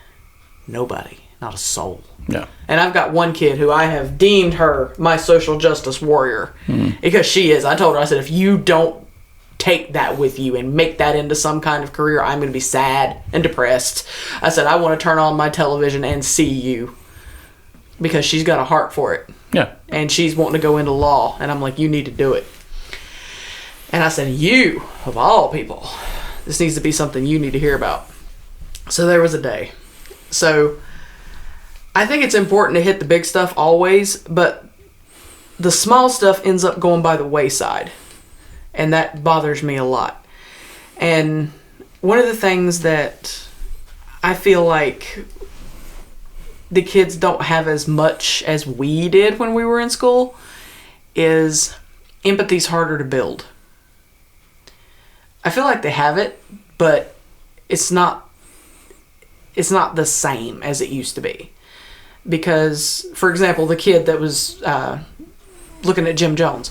Nobody. Not a soul. No. And I've got one kid who I have deemed her my social justice warrior. Because she is. I told her, I said, if you don't take that with you and make that into some kind of career, I'm going to be sad and depressed. I said, I want to turn on my television and see you. Because she's got a heart for it. Yeah. And she's wanting to go into law. And I'm like, you need to do it. And I said, you, of all people, this needs to be something you need to hear about. So there was a day. So I think it's important to hit the big stuff always, but the small stuff ends up going by the wayside. And that bothers me a lot. And one of the things that I feel like the kids don't have as much as we did when we were in school is empathy's harder to build. I feel like they have it, but it's not the same as it used to be. Because, for example, the kid that was looking at Jim Jones,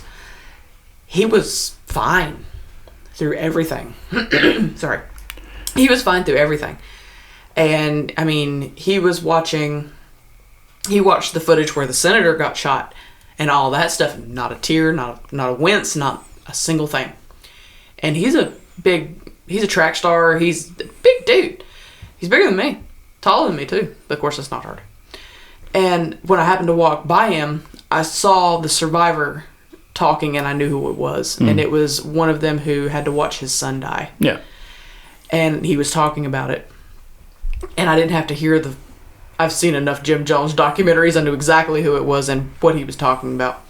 he was fine through everything. Sorry. He was fine through everything. And, I mean, he watched the footage where the senator got shot, and all that stuff. Not a tear, not a wince, not a single thing. And he's a track star. He's a big dude. He's bigger than me, taller than me too. But of course, that's not hard. And when I happened to walk by him, I saw the survivor talking, and I knew who it was. And it was one of them who had to watch his son die. Yeah. And he was talking about it. And I didn't have to hear I've seen enough Jim Jones documentaries. I knew exactly who it was and what he was talking about.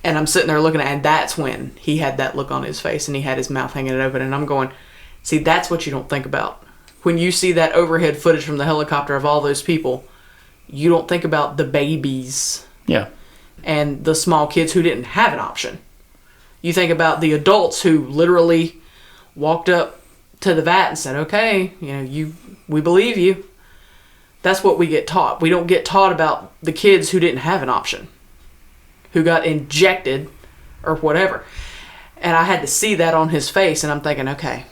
And I'm sitting there looking at it, and that's when he had that look on his face, and he had his mouth hanging open. And I'm going, see, that's what you don't think about. When you see that overhead footage from the helicopter of all those people, you don't think about the babies. Yeah. And the small kids who didn't have an option. You think about the adults who literally walked up to the vat and said, okay, we believe you. That's what we get taught. We don't get taught about the kids who didn't have an option, who got injected or whatever. And I had to see that on his face, and I'm thinking, okay,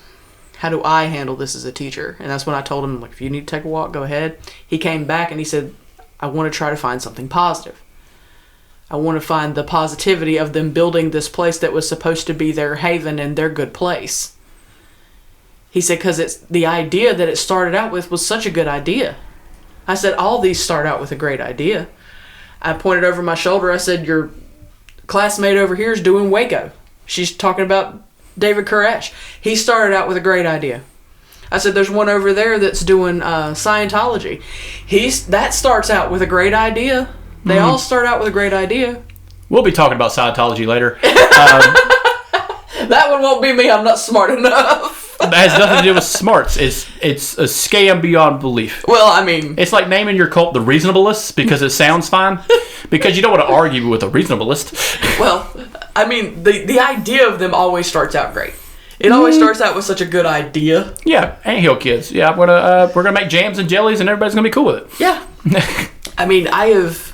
how do I handle this as a teacher? And that's when I told him, like, if you need to take a walk, go ahead. He came back and he said, I want to try to find something positive. I want to find the positivity of them building this place that was supposed to be their haven and their good place. He said, because it's the idea that it started out with was such a good idea. I said, all these start out with a great idea. I pointed over my shoulder. I said, your classmate over here is doing Waco. She's talking about David Koresh. He started out with a great idea. I said, there's one over there that's doing Scientology. That starts out with a great idea. They all start out with a great idea. We'll be talking about Scientology later. That one won't be me. I'm not smart enough. That has nothing to do with smarts. It's a scam beyond belief. Well, I mean, it's like naming your cult the Reasonablists because it sounds fine. Because you don't want to argue with a reasonablist. Well, I mean, the idea of them always starts out great. It always starts out with such a good idea. Yeah, anthill kids. Yeah, we're gonna make jams and jellies, and everybody's gonna be cool with it. Yeah. I mean, I have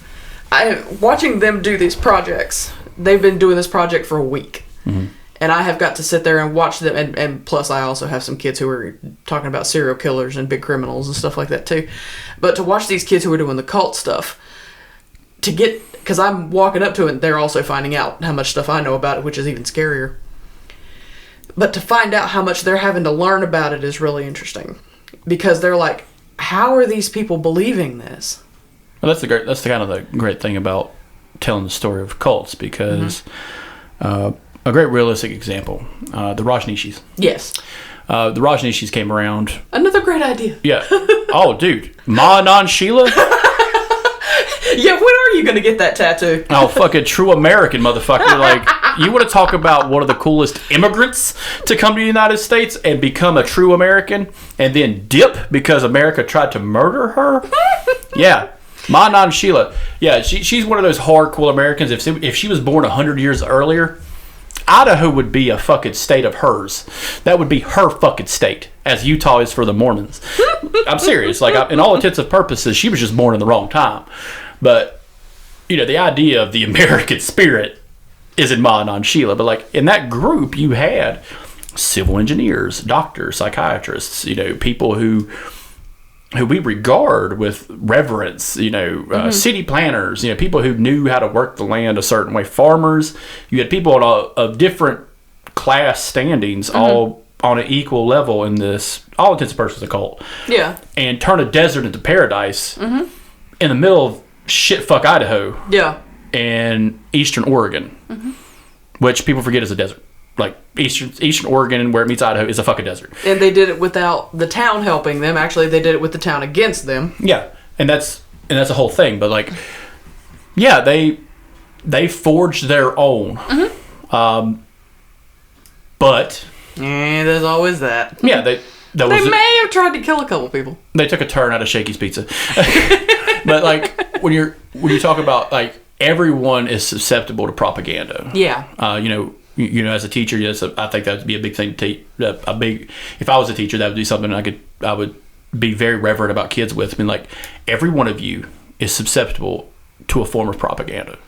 watching them do these projects. They've been doing this project for a week. Mm-hmm. And I have got to sit there and watch them, and plus I also have some kids who are talking about serial killers and big criminals and stuff like that too. But to watch these kids who are doing the cult stuff, because I'm walking up to it, and they're also finding out how much stuff I know about it, which is even scarier. But to find out how much they're having to learn about it is really interesting. Because they're like, how are these people believing this? Well, that's the kind of the great thing about telling the story of cults, because a great realistic example, the Rajneeshis. Yes. The Rajneeshis came around. Another great idea. Yeah. Oh, dude. Ma Anand Sheila? Yeah, when are you going to get that tattoo? Oh, fucking true American, motherfucker. Like, you want to talk about one of the coolest immigrants to come to the United States and become a true American and then dip because America tried to murder her? Yeah. Ma Anand Sheila. Yeah, she's one of those hardcore Americans. If she was born 100 years earlier, Idaho would be a fucking state of hers. That would be her fucking state, as Utah is for the Mormons. I'm serious. Like, in all intents and purposes, she was just born in the wrong time. But, the idea of the American spirit is in Ma Anand Sheila. But, like, in that group, you had civil engineers, doctors, psychiatrists, people who we regard with reverence, city planners, people who knew how to work the land a certain way, farmers. You had people of different class standings, all on an equal level in this, all intents and purposes, a cult. Yeah. And turn a desert into paradise in the middle of shit-fuck Idaho. Yeah. And eastern Oregon, which people forget is a desert. Like, eastern Oregon, where it meets Idaho, is a fucking desert. And they did it without the town helping them. Actually, they did it with the town against them. Yeah, and that's a whole thing. But, like, yeah, they forged their own. But there's always that. Yeah, they may have tried to kill a couple people. They took a turn out of Shakey's Pizza. But, like, when you talk about, like, everyone is susceptible to propaganda. Yeah. As a teacher, yes, I think that would be a big thing to teach. If I was a teacher, that would be something I would be very reverent about kids with. I mean, like, every one of you is susceptible to a form of propaganda.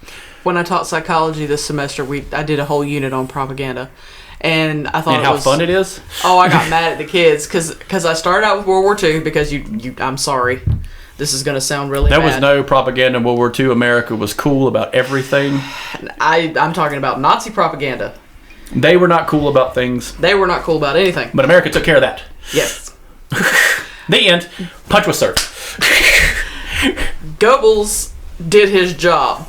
When I taught psychology this semester, I did a whole unit on propaganda, and I thought how fun it is. Oh, I got mad at the kids because I started out with World War II because I'm sorry, This is going to sound really There bad. was no propaganda in World War II. America was cool about everything. I'm talking about Nazi propaganda. They were not cool about things. They were not cool about anything. But America took care of that. Yes. The end. Punch was served. Goebbels did his job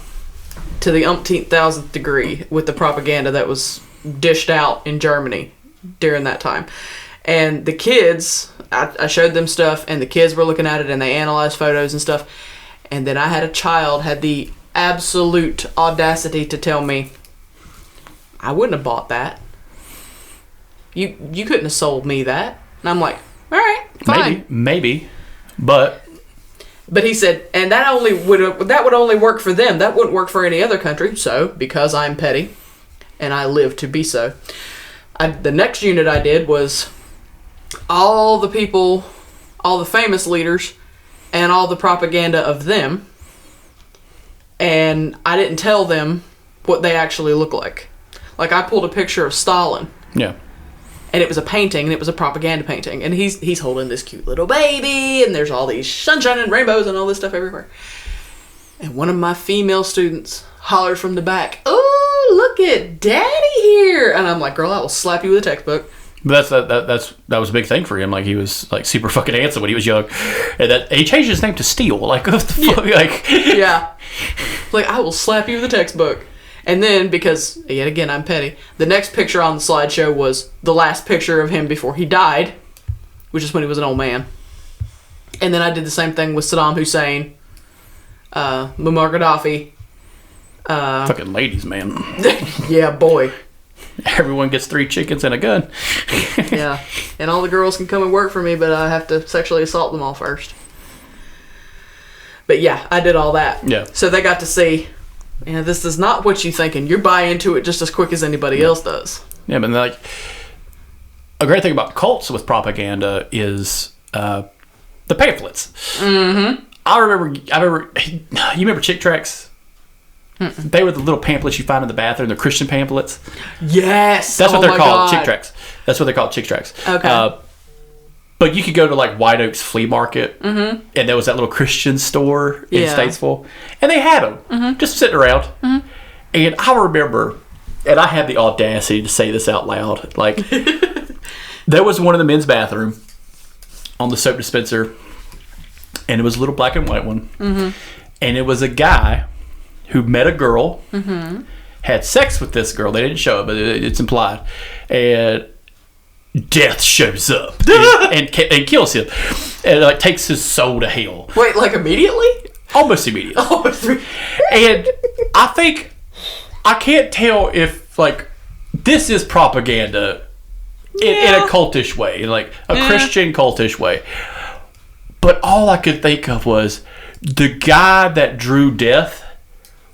to the umpteenth thousandth degree with the propaganda that was dished out in Germany during that time. And the kids, I showed them stuff, and the kids were looking at it, and they analyzed photos and stuff. And then I had a child had the absolute audacity to tell me, I wouldn't have bought that. You couldn't have sold me that. And I'm like, all right, fine. Maybe. But he said, and that would only work for them. That wouldn't work for any other country. So, because I'm petty, and I live to be so, the next unit I did was all the people, all the famous leaders, and all the propaganda of them. And I didn't tell them what they actually look like. Like, I pulled a picture of Stalin. yeah. And it was a painting, and it was a propaganda painting. And he's holding this cute little baby, and there's all these sunshine and rainbows and all this stuff everywhere. And one of my female students hollered from the back, "Oh, look at Daddy here!" And I'm like, "Girl, I will slap you with a textbook." But that was a big thing for him. Like, he was like super fucking handsome when he was young, and he changed his name to Steele. Like, what the fuck? Like, Yeah. Like, I will slap you with a textbook. And then, because, yet again, I'm petty, the next picture on the slideshow was the last picture of him before he died, which is when he was an old man. And then I did the same thing with Saddam Hussein, Muammar Gaddafi. fucking ladies, man. Yeah, boy. Everyone gets 3 chickens and a gun. Yeah. And all the girls can come and work for me, but I have to sexually assault them all first. But yeah, I did all that. Yeah. So they got to see, this is not what you thinking. You buy into it just as quick as anybody else does. Yeah, but like, a great thing about cults with propaganda is the pamphlets. Mm-hmm. I remember. You remember Chick Tracts? Mm-mm. They were the little pamphlets you find in the bathroom. They're Christian pamphlets. Yes, that's what they're called. God. Chick Tracts. That's what they're called. Chick Tracts. Okay. But you could go to like White Oaks Flea Market, and there was that little Christian store in Statesville, and they had them just sitting around. Mm-hmm. And I remember, and I had the audacity to say this out loud, like there was one in the men's bathroom on the soap dispenser, and it was a little black and white one, and it was a guy who met a girl, had sex with this girl. They didn't show it, but it's implied, and death shows up and kills him, and like takes his soul to hell. Wait, like immediately? Almost immediately. And I think I can't tell if like this is propaganda in a cultish way, like a Christian cultish way. But all I could think of was the guy that drew death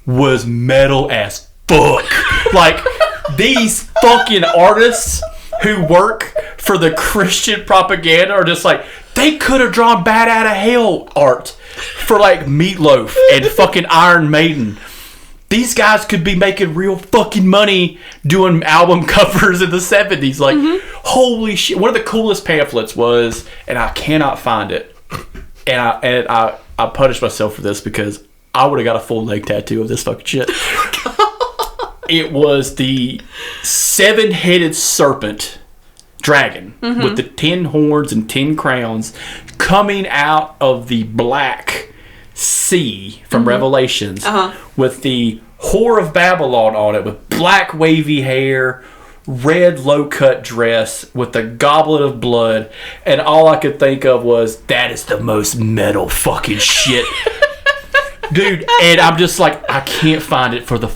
was metal as fuck. Like these fucking artists who work for the Christian propaganda are just like, they could have drawn Bat Out of Hell art for like Meatloaf and fucking Iron Maiden. These guys could be making real fucking money doing album covers in the 70s. Like, holy shit. One of the coolest pamphlets was, and I cannot find it, and I punished myself for this because I would have got a full leg tattoo of this fucking shit. It was the 7-headed serpent dragon with the 10 horns and 10 crowns coming out of the black sea from Revelations with the whore of Babylon on it with black wavy hair, red low-cut dress with the goblet of blood, and all I could think of was, that is the most metal fucking shit. Dude, and I'm just like, I can't find it for the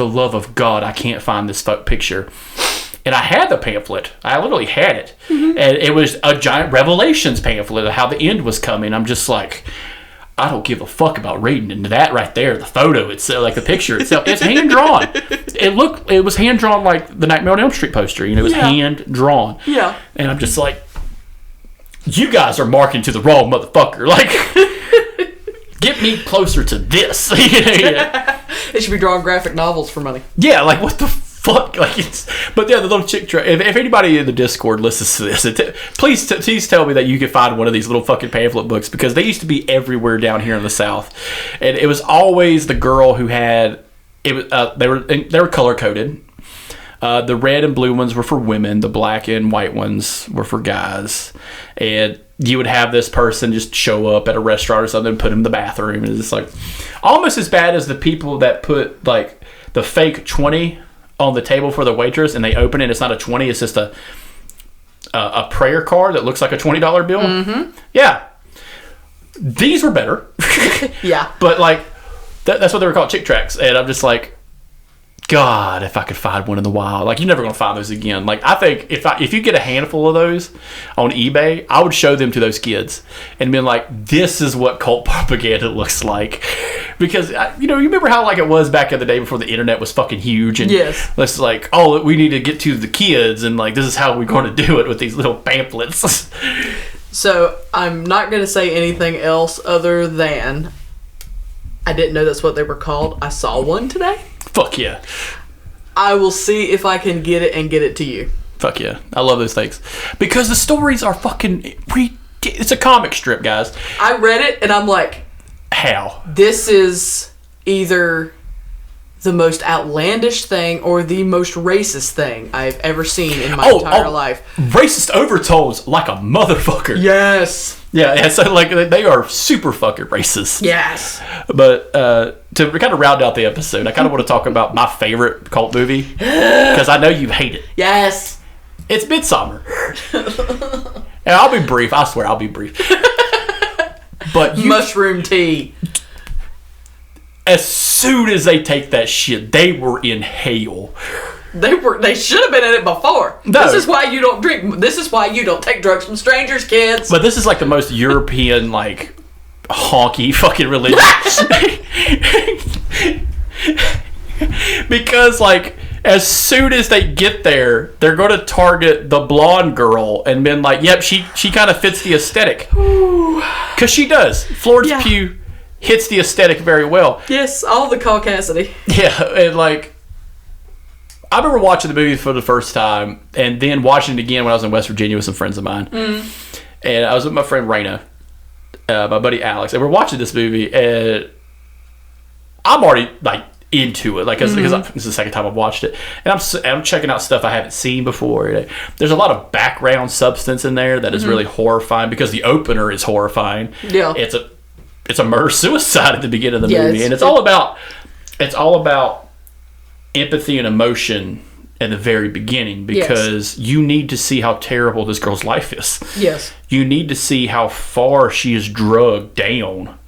love of God, I can't find this picture. And I had the pamphlet. I literally had it. And it was a giant Revelations pamphlet of how the end was coming. I'm just like, I don't give a fuck about reading. And that right there, the photo itself, like the picture itself, it's hand drawn. It was hand drawn like the Nightmare on Elm Street poster. It was hand drawn. Yeah. And I'm just like, you guys are marketing to the wrong motherfucker. Like, get me closer to this. They should be drawing graphic novels for money. Yeah, like what the fuck? fuck? Like it's, but yeah, the little chick track. If anybody in the Discord listens to this, please tell me that you can find one of these little fucking pamphlet books, because they used to be everywhere down here in the South, and it was always the girl who had it. They were color coded. The red and blue ones were for women. The black and white ones were for guys. And you would have this person just show up at a restaurant or something and put him in the bathroom. And it's like almost as bad as the people that put like the fake 20 on the table for the waitress, and they open it and it's not a 20, it's just a prayer card that looks like a $20 bill. Mm-hmm. Yeah. These were better. Yeah. But like, that's what they were called, chick tracks. And I'm just like, God, if I could find one in the wild. Like, you're never going to find those again. Like, I think if you get a handful of those on eBay, I would show them to those kids and be like, this is what cult propaganda looks like. Because, you remember how like it was back in the day before the internet was fucking huge? And yes. It's like, oh, we need to get to the kids, and like, this is how we're going to do it with these little pamphlets. So, I'm not going to say anything else other than I didn't know that's what they were called. I saw one today. Fuck yeah. I will see if I can get it and get it to you. Fuck yeah. I love those things. Because the stories are fucking... It's a comic strip, guys. I read it and I'm like... How? This is either the most outlandish thing or the most racist thing I've ever seen in my entire life. Racist overtones like a motherfucker. Yes. Yeah, so like they are super fucking racist. Yes. But to kind of round out the episode, I kind of want to talk about my favorite cult movie, because I know you hate it. Yes. It's Midsommar. And I'll be brief. I swear I'll be brief. But Mushroom tea. As soon as they take that shit, they were in hell. They should have been in it before. No. This is why you don't drink. This is why you don't take drugs from strangers, kids. But this is like the most European, like, honky fucking religion. Because, like, as soon as they get there, they're going to target the blonde girl and been like, yep, she kind of fits the aesthetic. Because she does. Florence Pugh hits the aesthetic very well. Yes, all the caucasity. Yeah, and like, I remember watching the movie for the first time and then watching it again when I was in West Virginia with some friends of mine. Mm. And I was with my friend Raina, my buddy Alex, and we're watching this movie, and I'm already like into it, like because this is the second time I've watched it, and I'm checking out stuff I haven't seen before. There's a lot of background substance in there that is really horrifying, because the opener is horrifying. Yeah, it's a murder suicide at the beginning of the movie, and it's all about empathy and emotion in the very beginning, because you need to see how terrible this girl's life is. Yes. You need to see how far she is drugged down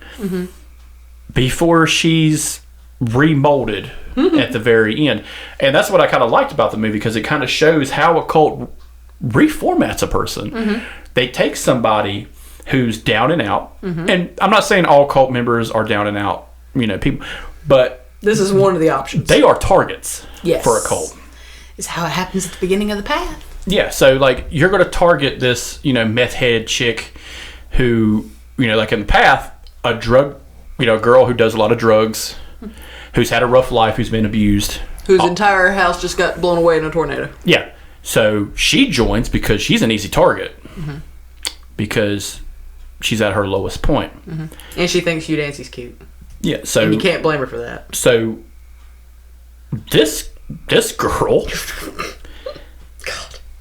before she's remolded at the very end. And that's what I kind of liked about the movie, because it kind of shows how a cult reformats a person. They take somebody who's down and out, and I'm not saying all cult members are down and out, people, but this is one of the options. They are targets for a cult. Is how it happens at the beginning of the path. Yeah, so like you're going to target this, meth head chick who, like in the path, a girl who does a lot of drugs, who's had a rough life, who's been abused, whose entire house just got blown away in a tornado. Yeah, so she joins because she's an easy target, because she's at her lowest point, and she thinks Hugh Dancy's cute. Yeah, so and you can't blame her for that. So this girl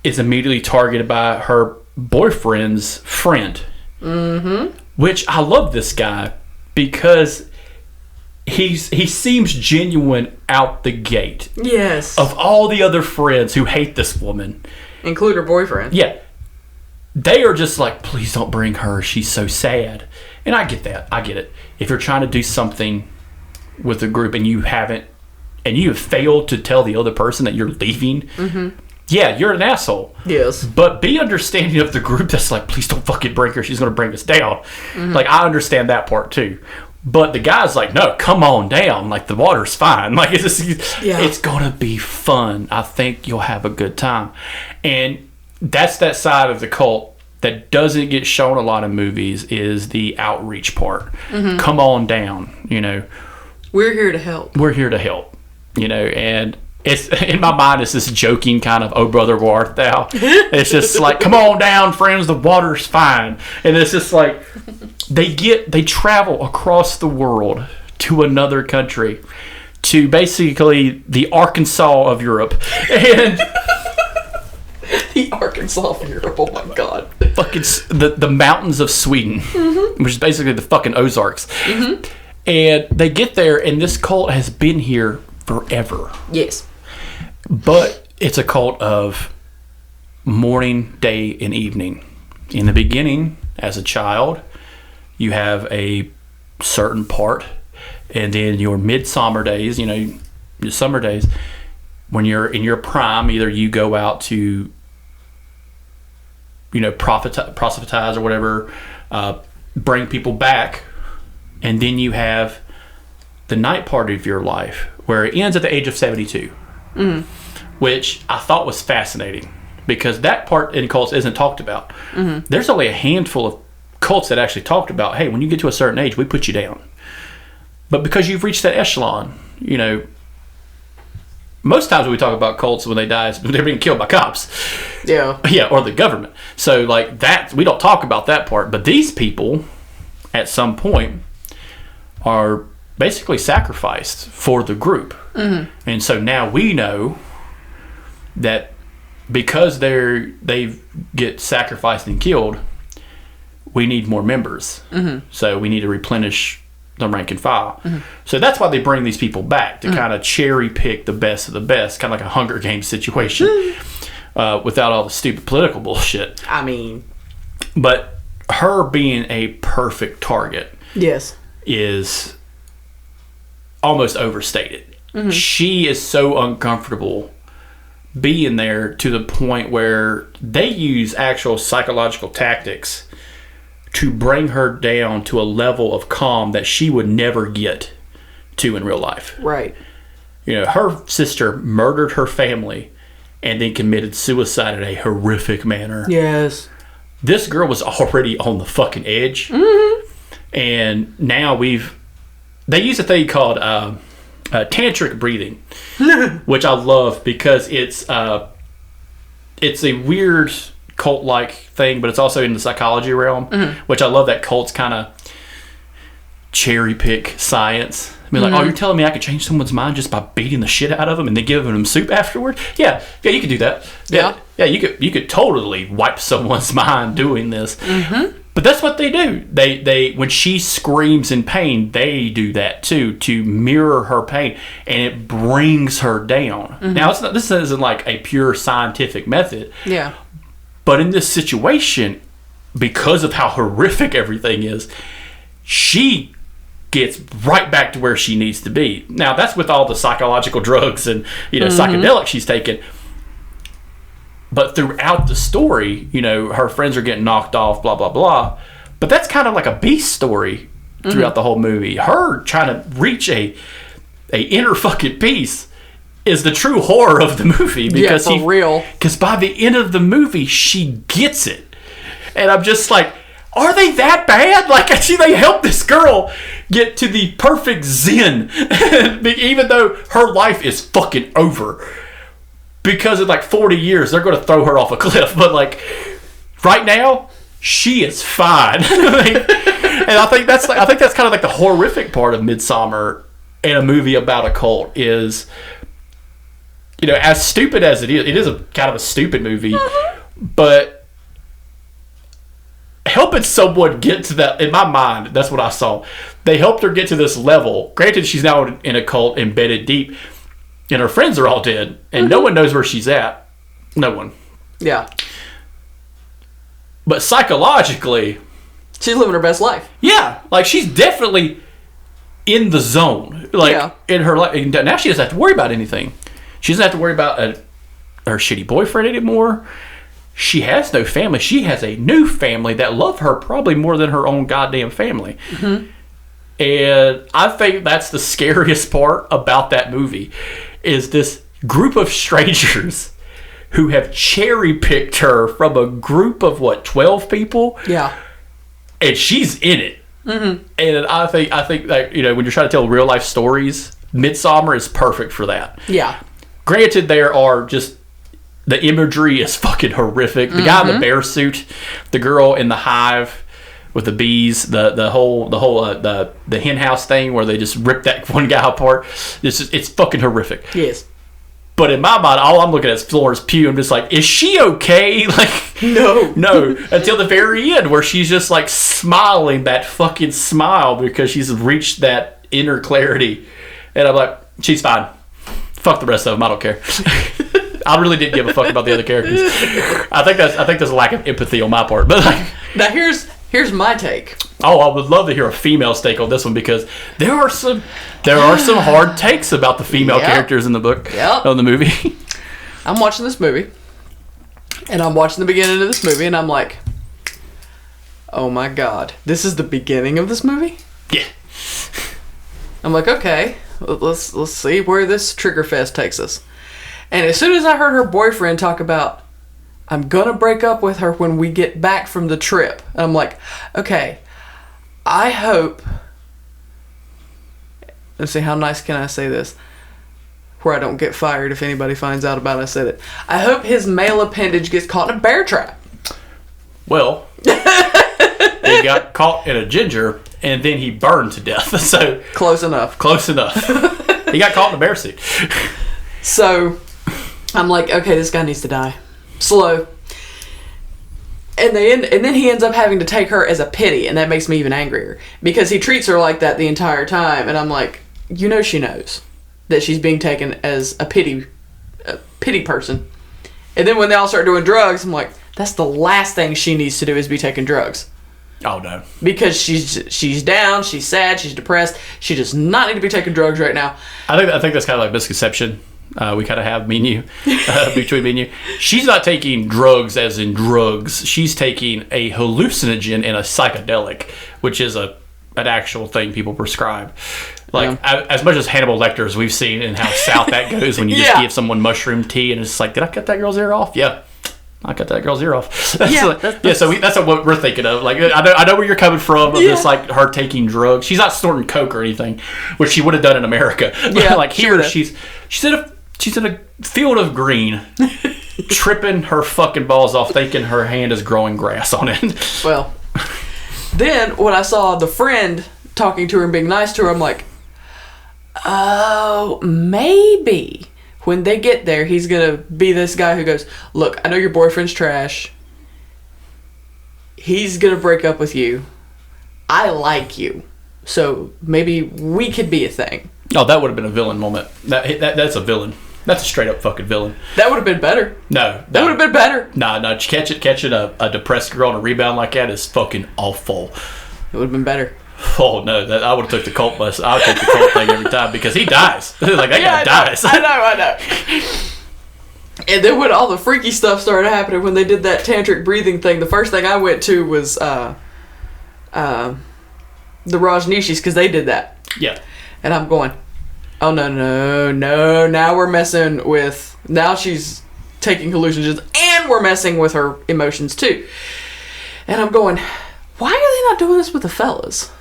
is immediately targeted by her boyfriend's friend, which I love this guy because he seems genuine out the gate. Yes. Of all the other friends who hate this woman, include her boyfriend. Yeah. They are just like, please don't bring her. She's so sad. And I get that. I get it. If you're trying to do something with a group and you have failed to tell the other person that you're leaving, yeah, you're an asshole. Yes. But be understanding of the group that's like, please don't fucking bring her. She's going to bring us down. Like, I understand that part too. But the guy's like, no, come on down. Like, the water's fine. Like, it's going to be fun. I think you'll have a good time. And that's that side of the cult that doesn't get shown a lot in movies, is the outreach part. Come on down, We're here to help. We're here to help, and it's in my mind. It's this joking kind of "Oh brother, where art thou?" It's just like, "Come on down, friends, the water's fine." And it's just like they travel across the world to another country, to basically the Arkansas of Europe, and The Arkansas of Europe. Oh my god. fucking the mountains of Sweden, which is basically the fucking Ozarks. And they get there, and this cult has been here forever. Yes. But it's a cult of morning, day, and evening. In the beginning, as a child, you have a certain part, and then your midsummer days, your summer days, when you're in your prime, either you go out to, proselytize or whatever, bring people back, and then you have the night part of your life, where it ends at the age of 72, which I thought was fascinating, because that part in cults isn't talked about. There's only a handful of cults that actually talked about, hey, when you get to a certain age, we put you down. But because you've reached that echelon, most times when we talk about cults, when they die, they're being killed by cops. Yeah. Yeah, or the government. So, like, that, we don't talk about that part. But these people, at some point, are basically sacrificed for the group. And so now we know that because they get sacrificed and killed, we need more members. So we need to replenish the rank and file. So that's why they bring these people back, to kind of cherry pick the best of the best, kind of like a Hunger Games situation, without all the stupid political bullshit. I mean, but her being a perfect target, yes, is almost overstated. She is so uncomfortable being there, to the point where they use actual psychological tactics to bring her down to a level of calm that she would never get to in real life. Right. Her sister murdered her family and then committed suicide in a horrific manner. Yes. This girl was already on the fucking edge. And now they use a thing called tantric breathing, which I love, because it's a weird cult-like thing, but it's also in the psychology realm, which I love that cults kind of cherry pick science. I mean, like, oh, you're telling me I could change someone's mind just by beating the shit out of them and then giving them soup afterward? Yeah, you could do that. Yeah, you could totally wipe someone's mind doing this. But that's what they do. They when she screams in pain, they do that too, to mirror her pain, and it brings her down. Now, this isn't like a pure scientific method. Yeah. But in this situation, because of how horrific everything is, she gets right back to where she needs to be. Now, that's with all the psychological drugs and psychedelics she's taken. But throughout the story, her friends are getting knocked off, blah, blah, blah. But that's kind of like a beast story throughout the whole movie. Her trying to reach a inner fucking peace is the true horror of the movie, because real. Because by the end of the movie, she gets it, and I'm just like, are they that bad? Like, I see they help this girl get to the perfect zen, even though her life is fucking over. Because in like 40 years, they're going to throw her off a cliff, but like right now, she is fine. And I think that's kind of like the horrific part of Midsommar in a movie about a cult is, as stupid as it is a kind of a stupid movie, but helping someone get to that, in my mind, that's what I saw. They helped her get to this level. Granted, she's now in a cult embedded deep, and her friends are all dead, and no one knows where she's at. No one. Yeah. But psychologically, she's living her best life. Yeah, like she's definitely in the zone. Like in her life, now she doesn't have to worry about anything. She doesn't have to worry about her shitty boyfriend anymore. She has no family. She has a new family that love her probably more than her own goddamn family. And I think that's the scariest part about that movie, is this group of strangers who have cherry-picked her from a group of, 12 people? Yeah. And she's in it. And I think that, when you're trying to tell real-life stories, Midsommar is perfect for that. Yeah. Granted, there are just the imagery is fucking horrific. The guy in the bear suit, the girl in the hive with the bees, the whole the hen house thing where they just rip that one guy apart. It's fucking horrific. Yes. But in my mind, all I'm looking at is Florence Pugh. I'm just like, is she okay? Like, no, until the very end where she's just like smiling that fucking smile because she's reached that inner clarity, and I'm like, she's fine. Fuck the rest of them. I don't care. I really didn't give a fuck about the other characters. I think there's a lack of empathy on my part. But like, now here's my take. Oh, I would love to hear a female take on this one because there are some hard takes about the female characters in the book, on the movie. I'm watching this movie, and I'm watching the beginning of this movie, and I'm like, oh my god, this is the beginning of this movie? Yeah. I'm like, okay, let's see where this trigger fest takes us. And as soon as I heard her boyfriend talk about, I'm gonna break up with her when we get back from the trip, I'm like, okay, I hope, let's see, how nice can I say this where I don't get fired if anybody finds out about I said it. I hope his male appendage gets caught in a bear trap. Well, he got caught in a ginger and then he burned to death. So Close enough. He got caught in a bear suit. So I'm like, okay, this guy needs to die. Slow. And then he ends up having to take her as a pity, and that makes me even angrier because he treats her like that the entire time, and I'm like, you know, she knows that she's being taken as a pity person. And then when they all start doing drugs, I'm like, that's the last thing she needs to do is be taking drugs. Oh no, because she's down, she's sad, she's depressed. She does not need to be taking drugs right now. I think that's kind of like misconception. We kind of have me and you, between me and you. She's not taking drugs as in drugs. She's taking a hallucinogen and a psychedelic, which is an actual thing people prescribe. Like, as much as Hannibal Lecter's we've seen and how south that goes when you just give someone mushroom tea and it's like, did I cut that girl's ear off? Yeah. I cut that girl's ear off. So that's what we're thinking of. Like, I know where you're coming from. Of this, like, her taking drugs. She's not snorting coke or anything, which she would have done in America. Yeah, like here, she's in a field of green, tripping her fucking balls off, thinking her hand is growing grass on it. Well, then when I saw the friend talking to her and being nice to her, I'm like, oh, maybe when they get there, he's going to be this guy who goes, look, I know your boyfriend's trash. He's going to break up with you. I like you. So maybe we could be a thing. Oh, that would have been a villain moment. That's a villain. That's a straight up fucking villain. That would have been better. No. That would have been better. No. Catching a depressed girl on a rebound like that is fucking awful. It would have been better. Oh no, I would have took the cult bus. I would take the cult thing every time because he dies. Like that guy dies. I know. And then when all the freaky stuff started happening, when they did that tantric breathing thing, the first thing I went to was the Rajneeshis because they did that. Yeah. And I'm going, oh no, now we're messing with, now she's taking hallucinogens and we're messing with her emotions too. And I'm going, why are they not doing this with the fellas?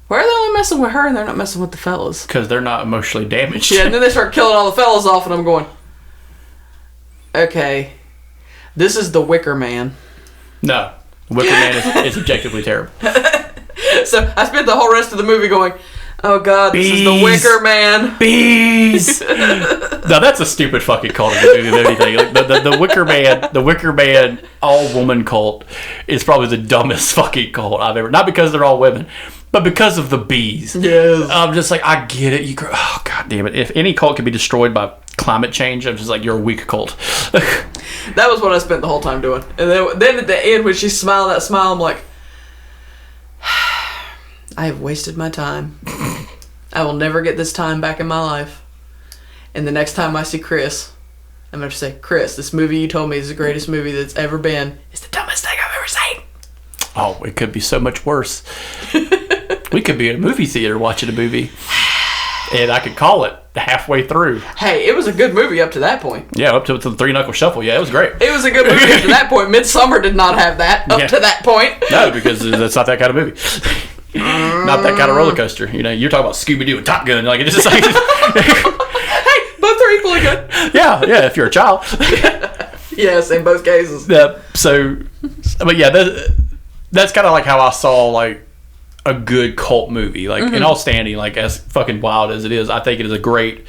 Why are they only messing with her and they're not messing with the fellas? Because they're not emotionally damaged. Yeah, and then they start killing all the fellas off and I'm going, okay, this is the Wicker Man. No, the Wicker Man is objectively terrible. So I spent the whole rest of the movie going, oh god, this is the Wicker Man. Bees! No, that's a stupid fucking cult of the movie of anything. Like, the Wicker Man all-woman cult is probably the dumbest fucking cult I've ever... Not because they're all women, but because of the bees. Yes. I'm just like, I get it. Oh, god damn it. If any cult can be destroyed by climate change, I'm just like, you're a weak cult. That was what I spent the whole time doing. And then at the end, when she smiled that smile, I'm like, I have wasted my time. I will never get this time back in my life. And the next time I see Chris, I'm going to say, Chris, this movie you told me is the greatest movie that's ever been. It's the dumbest thing I've ever seen. Oh, it could be so much worse. We could be in a movie theater watching a movie. And I could call it halfway through. Hey, it was a good movie up to that point. Yeah, up to the Three Knuckle Shuffle. Yeah, it was great. It was a good movie up to that point. Midsummer did not have that up to that point. No, because that's not that kind of movie. Not that kind of roller coaster. You know, you're talking about Scooby-Doo and Top Gun. Like, it's just like... Hey, Both are equally good. Yeah, if you're a child. Yes, in both cases. Yeah, so, but yeah, that's kind of like how I saw like a good cult movie. Like in all standing, like as fucking wild as it is, I think it is a great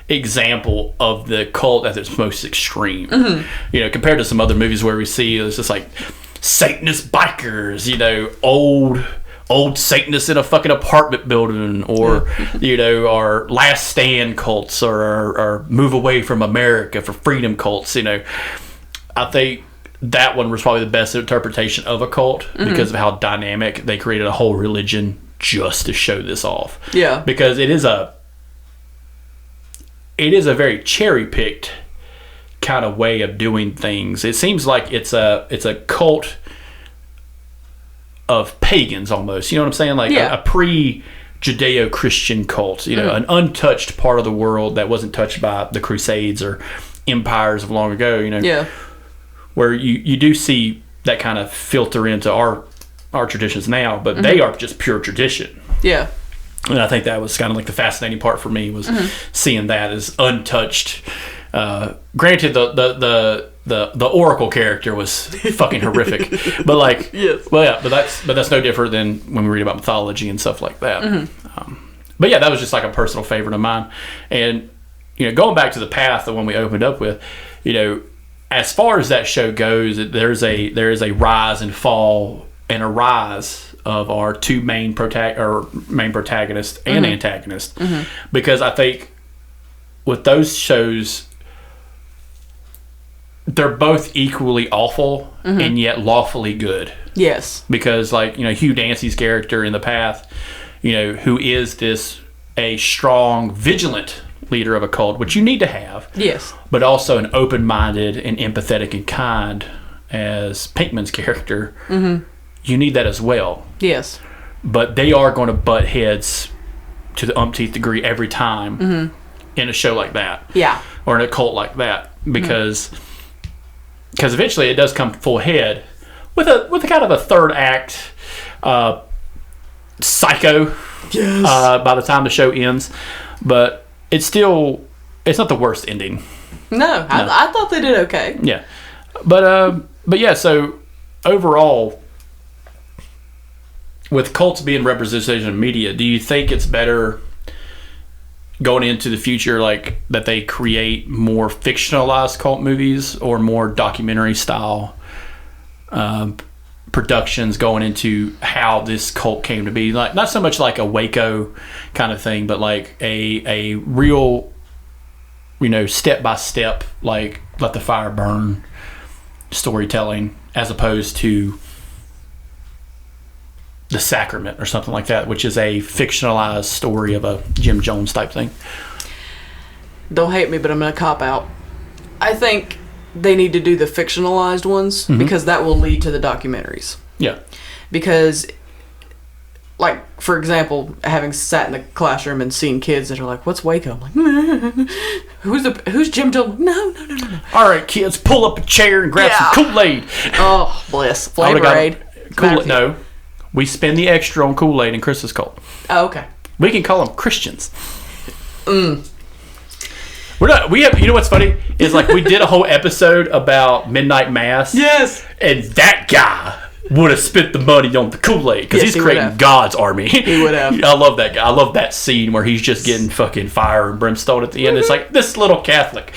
example of the cult at its most extreme. You know, compared to some other movies where we see it's just like Satanist bikers, you know, old Satanists in a fucking apartment building, or you know, our Last Stand cults, or our Move Away from America for Freedom cults. You know, I think that one was probably the best interpretation of a cult because of how dynamic they created a whole religion just to show this off. Yeah, because it is a very cherry picked kind of way of doing things. It seems like it's a cult of pagans almost. You know what I'm saying? Like a pre-Judeo-Christian cult. You know, an untouched part of the world that wasn't touched by the Crusades or empires of long ago. You know. Yeah. Where you do see that kind of filter into our traditions now, but they are just pure tradition. Yeah. And I think that was kind of like the fascinating part for me was seeing that as untouched. Granted, the Oracle character was fucking horrific, but like, well, yeah, but that's no different than when we read about mythology and stuff like that. But yeah, that was just like a personal favorite of mine. And you know, going back to the path, the one we opened up with, you know, as far as that show goes, there is a rise and fall and a rise of our two main protagonist and antagonist, because I think with those shows, they're both equally awful and yet lawfully good. Yes, because like, you know, Hugh Dancy's character in The Path, you know, who is a strong, vigilant leader of a cult, which you need to have. Yes. But also an open-minded and empathetic and kind as Pinkman's character. You need that as well. Yes. But they are going to butt heads to the umpteenth degree every time in a show like that. Yeah. Or in a cult like that. Because eventually it does come full head with a kind of a third act psycho by the time the show ends. But it's not the worst ending. No. I thought they did okay. Yeah. But yeah, so overall, with cults being representation in media, do you think it's better going into the future, like that they create more fictionalized cult movies or more documentary style productions going into how this cult came to be? Like, not so much like a Waco kind of thing, but like a real, you know, step by step, like let the fire burn storytelling, as opposed to The Sacrament or something like that, which is a fictionalized story of a Jim Jones type thing. Don't hate me, but I'm gonna cop out. I think they need to do the fictionalized ones because that will lead to the documentaries. Yeah. Because, like, for example, having sat in the classroom and seen kids that are like, "What's Waco?" I'm like, who's Jim Jones? No. All right, kids, pull up a chair and grab some Kool-Aid. Oh, bless. Flavor-Aid. Kool-Aid. No. We spend the extra on Kool-Aid in Chris's cult. Oh, okay. We can call them Christians. We're not. We have. You know what's funny is, like, we did a whole episode about Midnight Mass. Yes. And that guy would have spent the money on the Kool-Aid because he's creating God's army. He would have. I love that guy. I love that scene where he's just getting fucking fire and brimstone at the end. It's like, this little Catholic.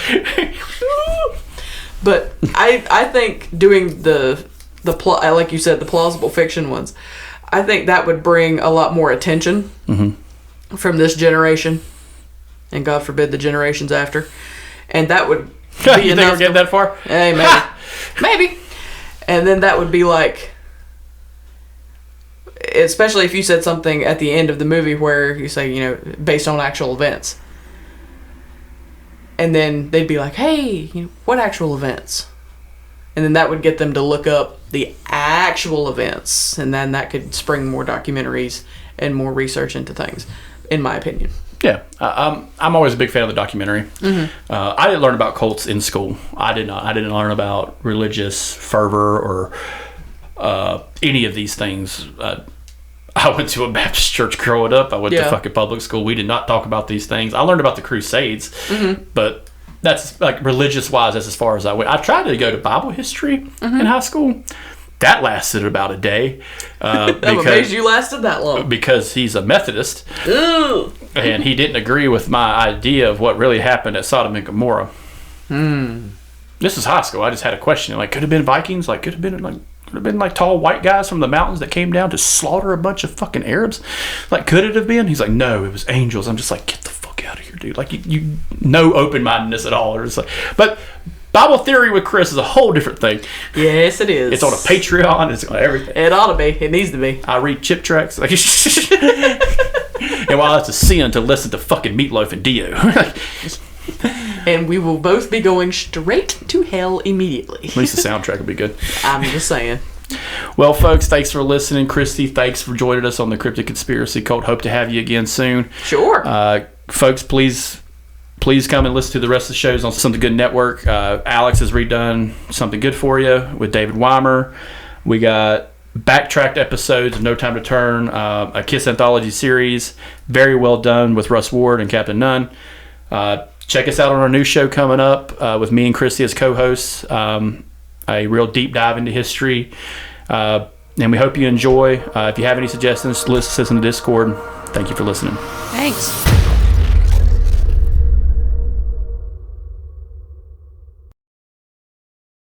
But I think doing the like you said, the plausible fiction ones, I think that would bring a lot more attention from this generation, and God forbid the generations after, and that would be you think we're getting that far? Hey, maybe. Maybe. And then that would be like, especially if you said something at the end of the movie where you say, you know, based on actual events, and then they'd be like, hey, you know, what actual events? And then that would get them to look up the actual events, and then that could spring more documentaries and more research into things, in my opinion. Yeah, I'm always a big fan of the documentary. I didn't learn about cults in school. I didn't learn about religious fervor or any of these things. I went to a Baptist church growing up. I went to Yeah. fucking public school. We did not talk about these things. I learned about the Crusades, but that's like religious wise. That's as far as I went. I tried to go to Bible history in high school. That lasted about a day. I'm amazed you lasted that long. Because he's a Methodist, Ooh. and he didn't agree with my idea of what really happened at Sodom and Gomorrah. This is high school. I just had a question. Like, could have been Vikings? Like, could have been like tall white guys from the mountains that came down to slaughter a bunch of fucking Arabs? Like, could it have been? He's like, no, it was angels. I'm just like, get the fuck out of here, dude. Like, you no open-mindedness at all. Or just like, but Bible theory with Chris is a whole different thing. Yes, it is. It's on a Patreon. It's on everything. It ought to be. It needs to be. I read chip tracks. Like, and while it's a sin to listen to fucking Meatloaf and Dio. And we will both be going straight to hell immediately. At least the soundtrack will be good. I'm just saying. Well, folks, thanks for listening. Christy, thanks for joining us on the Cryptic Conspiracy Cult. Hope to have you again soon. Sure. Folks, please come and listen to the rest of the shows on Something Good Network. Alex has redone Something Good for You with David Weimer. We got backtracked episodes of No Time to Turn, a Kiss anthology series, very well done with Russ Ward and Captain Nunn. Check us out on our new show coming up with me and Christy as co-hosts. A real deep dive into history. And we hope you enjoy. If you have any suggestions, listen to Discord. Thank you for listening. Thanks.